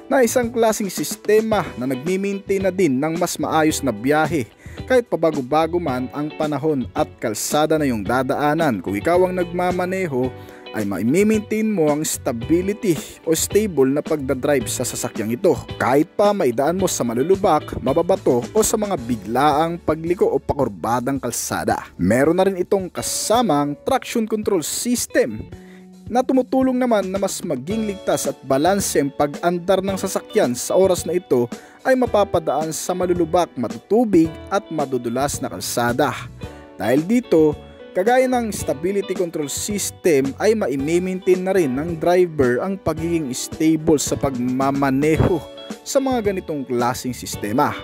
na isang klaseng sistema na nagmi-maintain na din ng mas maayos na biyahe kahit pabago-bago man ang panahon at kalsada na yung dadaanan. Kung ikaw ang nagmamaneho ay ma-maintain mo ang stability o stable na pagdadrive sa sasakyang ito kahit pa maidaan mo sa malulubak, mababato o sa mga biglaang pagliko o pakurbadang kalsada. Meron na rin itong kasamang traction control system na tumutulong naman na mas maging ligtas at balanse ang pag-andar ng sasakyan sa oras na ito ay mapapadaan sa malulubak, matutubig at madudulas na kalsada. Dahil dito, kagaya ng stability control system ay ma-maintain na rin ng driver ang pagiging stable sa pagmamaneho sa mga ganitong klaseng sistema.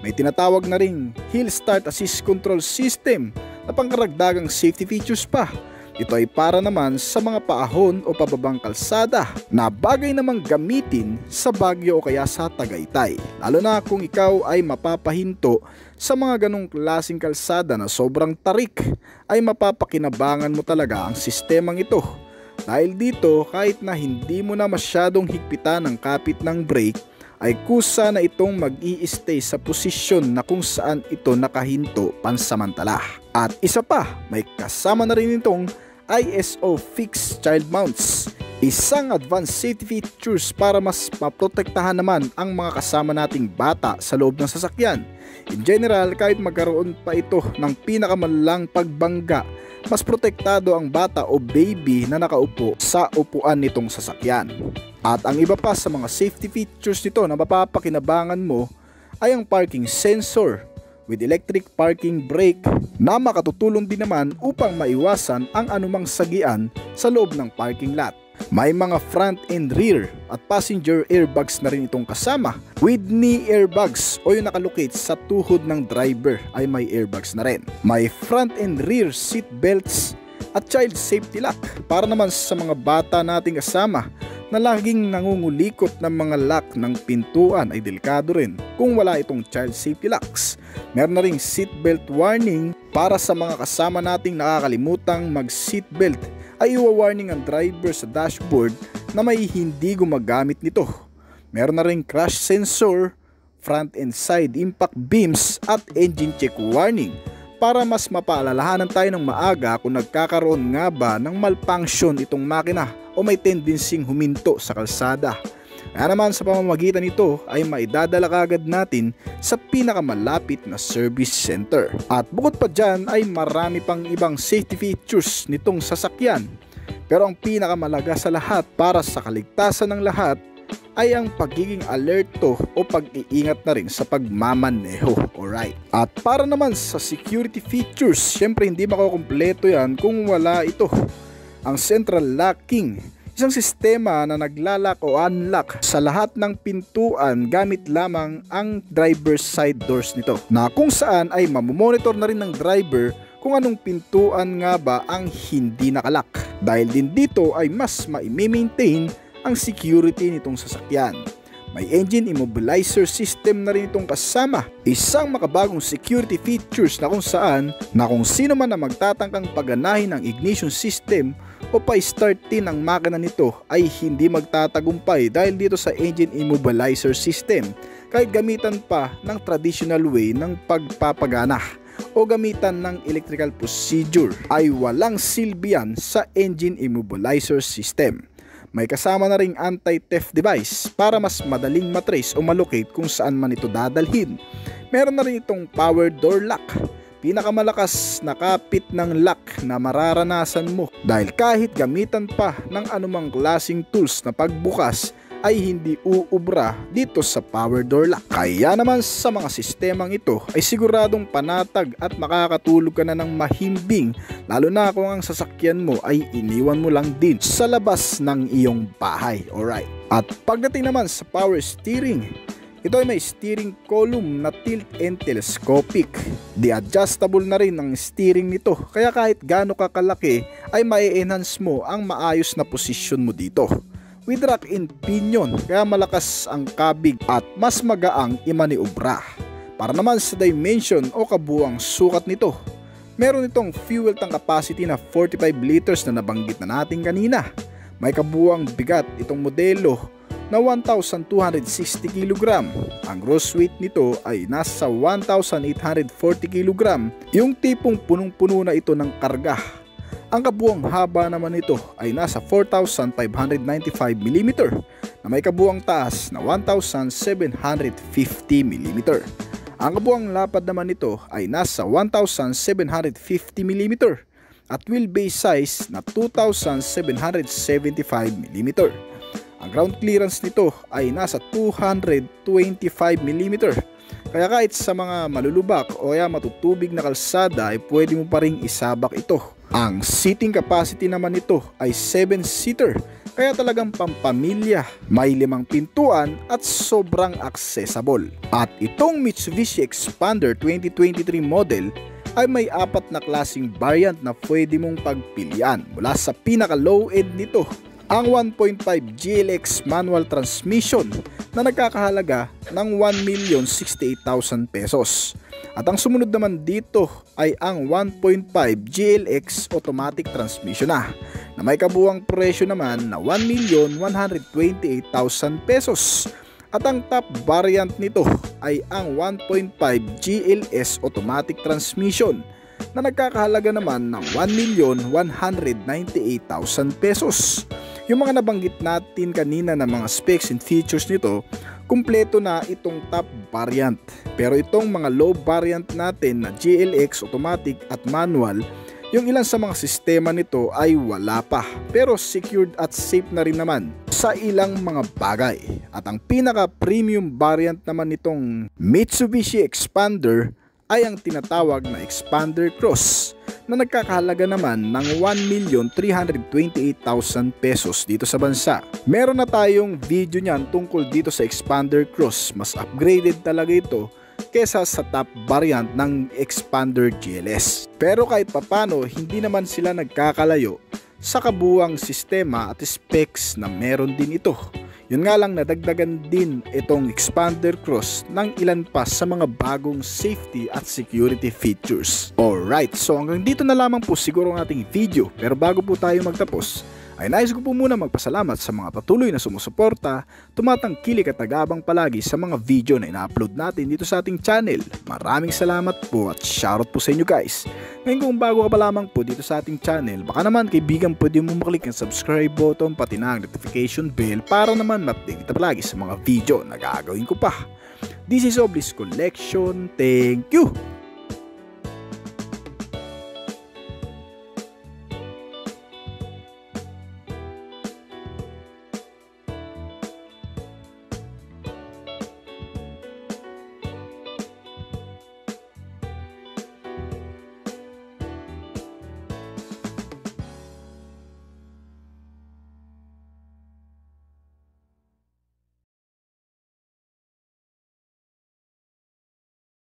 May tinatawag na ring hill start assist control system na pangkaragdagang safety features pa. Ito ay para naman sa mga paahon o pababang kalsada na bagay namang gamitin sa Baguio o kaya sa Tagaytay. Lalo na kung ikaw ay mapapahinto sa mga ganong klaseng kalsada na sobrang tarik, ay mapapakinabangan mo talaga ang sistemang ito. Dahil dito, kahit na hindi mo na masyadong higpitan ang kapit ng brake, ay kusa na itong mag-i-stay sa posisyon na kung saan ito nakahinto pansamantala. At isa pa, may kasama na rin itong ISO Fixed Child Mounts, isang advanced safety features para mas maprotektahan naman ang mga kasama nating bata sa loob ng sasakyan. In general, kahit magkaroon pa ito ng pinakamalalang pagbangga, mas protektado ang bata o baby na nakaupo sa upuan nitong sasakyan. At ang iba pa sa mga safety features nito na mapapakinabangan mo ay ang parking sensor with electric parking brake na makatutulong din naman upang maiwasan ang anumang sagian sa loob ng parking lot. May mga front and rear at passenger airbags na rin itong kasama with knee airbags o yung nakalocate sa tuhod ng driver ay may airbags na rin. May front and rear seat belts at child safety lock para naman sa mga bata nating kasama na laging nangungulikot ng mga lock ng pintuan ay delikado rin kung wala itong child safety locks. Meron na ring seatbelt warning para sa mga kasama nating nakakalimutang mag seatbelt ay iwa-warning ang driver sa dashboard na may hindi gumagamit nito. Meron na ring crash sensor, front and side impact beams at engine check warning para mas mapaalalahanan tayo ng maaga kung nagkakaroon nga ba ng malfunction itong makina o may tendencying huminto sa kalsada. Kaya naman sa pamamagitan nito ay maidadala kagad natin sa pinakamalapit na service center. At bukod pa dyan ay marami pang ibang safety features nitong sasakyan. Pero ang pinakamalaga sa lahat para sa kaligtasan ng lahat ay ang pagiging alerto o pag-iingat na rin sa pagmamaneho. Alright. At para naman sa security features, syempre hindi makukumpleto yan kung wala ito. Ang central locking, isang sistema na naglalak o unlock sa lahat ng pintuan gamit lamang ang driver's side doors nito, na kung saan ay mamomonitor na rin ng driver kung anong pintuan nga ba ang hindi nakalak. Dahil din dito ay mas ma-maintain ang security nitong sasakyan. May engine immobilizer system na rin itong kasama. Isang makabagong security features na kung sino man na magtatangkang pagganahin ng ignition system o pa-startin ang makina nito ay hindi magtatagumpay dahil dito sa engine immobilizer system, kahit gamitan pa ng traditional way ng pagpapagana o gamitan ng electrical procedure ay walang silbihan sa engine immobilizer system. May kasama na ring anti-theft device para mas madaling matrace o malocate kung saan man ito dadalhin. Meron na rin itong power door lock, pinakamalakas na kapit ng lock na mararanasan mo dahil kahit gamitan pa ng anumang klaseng tools na pagbukas ay hindi uubra dito sa power door lock. Kaya naman sa mga sistemang ito ay siguradong panatag at makakatulog ka na ng mahimbing, lalo na kung ang sasakyan mo ay iniwan mo lang din sa labas ng iyong bahay. Alright. At pagdating naman sa power steering, ito ay may steering column na tilt and telescopic. Di-adjustable na rin ang steering nito, kaya kahit gaano kakalaki ay ma-enhance mo ang maayos na posisyon mo dito. With rack and pinion, kaya malakas ang kabig at mas magaang imaniobra. Para naman sa dimension o kabuuang sukat nito, meron itong fuel tank capacity na 45 liters na nabanggit na natin kanina. May kabuuang bigat itong modelo na 1,260 kg. Ang gross weight nito ay nasa 1,840 kg, yung tipong punong-puno na ito ng karga. Ang kabuuang haba naman nito ay nasa 4,595 mm na may kabuuang taas na 1,750 mm. Ang kabuuang lapad naman nito ay nasa 1,750 mm at wheelbase size na 2,775 mm. Ang ground clearance nito ay nasa 225 mm. Kaya kahit sa mga malulubak o kaya matutubig na kalsada ay pwede mo pa ring isabak ito. Ang seating capacity naman nito ay 7-seater, kaya talagang pampamilya, may 5 pintuan at sobrang accessible. At itong Mitsubishi Expander 2023 model ay may 4 na klaseng variant na pwede mong pagpilian mula sa pinaka low end nito. Ang 1.5 GLX manual transmission na nagkakahalaga ng 1,068,000 pesos. At ang sumunod naman dito ay ang 1.5 GLX automatic transmission na may kabuuang presyo naman na 1,128,000 pesos. At ang top variant nito ay ang 1.5 GLS automatic transmission na nagkakahalaga naman ng 1,198,000 pesos. Yung mga nabanggit natin kanina na mga specs and features nito, kumpleto na itong top variant. Pero itong mga low variant natin na GLX automatic at manual, yung ilan sa mga sistema nito ay wala pa, pero secured at safe na rin naman sa ilang mga bagay. At ang pinaka premium variant naman nitong Mitsubishi Expander ay ang tinatawag na Expander Cross na nagkakahalaga naman ng 1,328,000 pesos dito sa bansa. Meron na tayong video niyan tungkol dito sa Expander Cross. Mas upgraded talaga ito kesa sa top variant ng Expander GLS. Pero kahit papano, hindi naman sila nagkakalayo sa kabuuang sistema at specs na meron din ito. Yun nga lang, nadagdagan din itong Expander Cross ng ilan pa sa mga bagong safety at security features. Alright, so hanggang dito na lamang po siguro ang ating video. Pero bago po tayo magtapos, ay nais ko po muna magpasalamat sa mga patuloy na sumusuporta, tumatangkilik at nag-aabang palagi sa mga video na ina-upload natin dito sa ating channel. Maraming salamat po at shoutout po sa inyo guys. Ngayon kung bago ka pa lamang po dito sa ating channel, baka naman kaibigan pwede mo maklik ang subscribe button pati na ang notification bell para naman ma-update kita palagi sa mga video na gagawin ko pa. This is Oblis Collection. Thank you!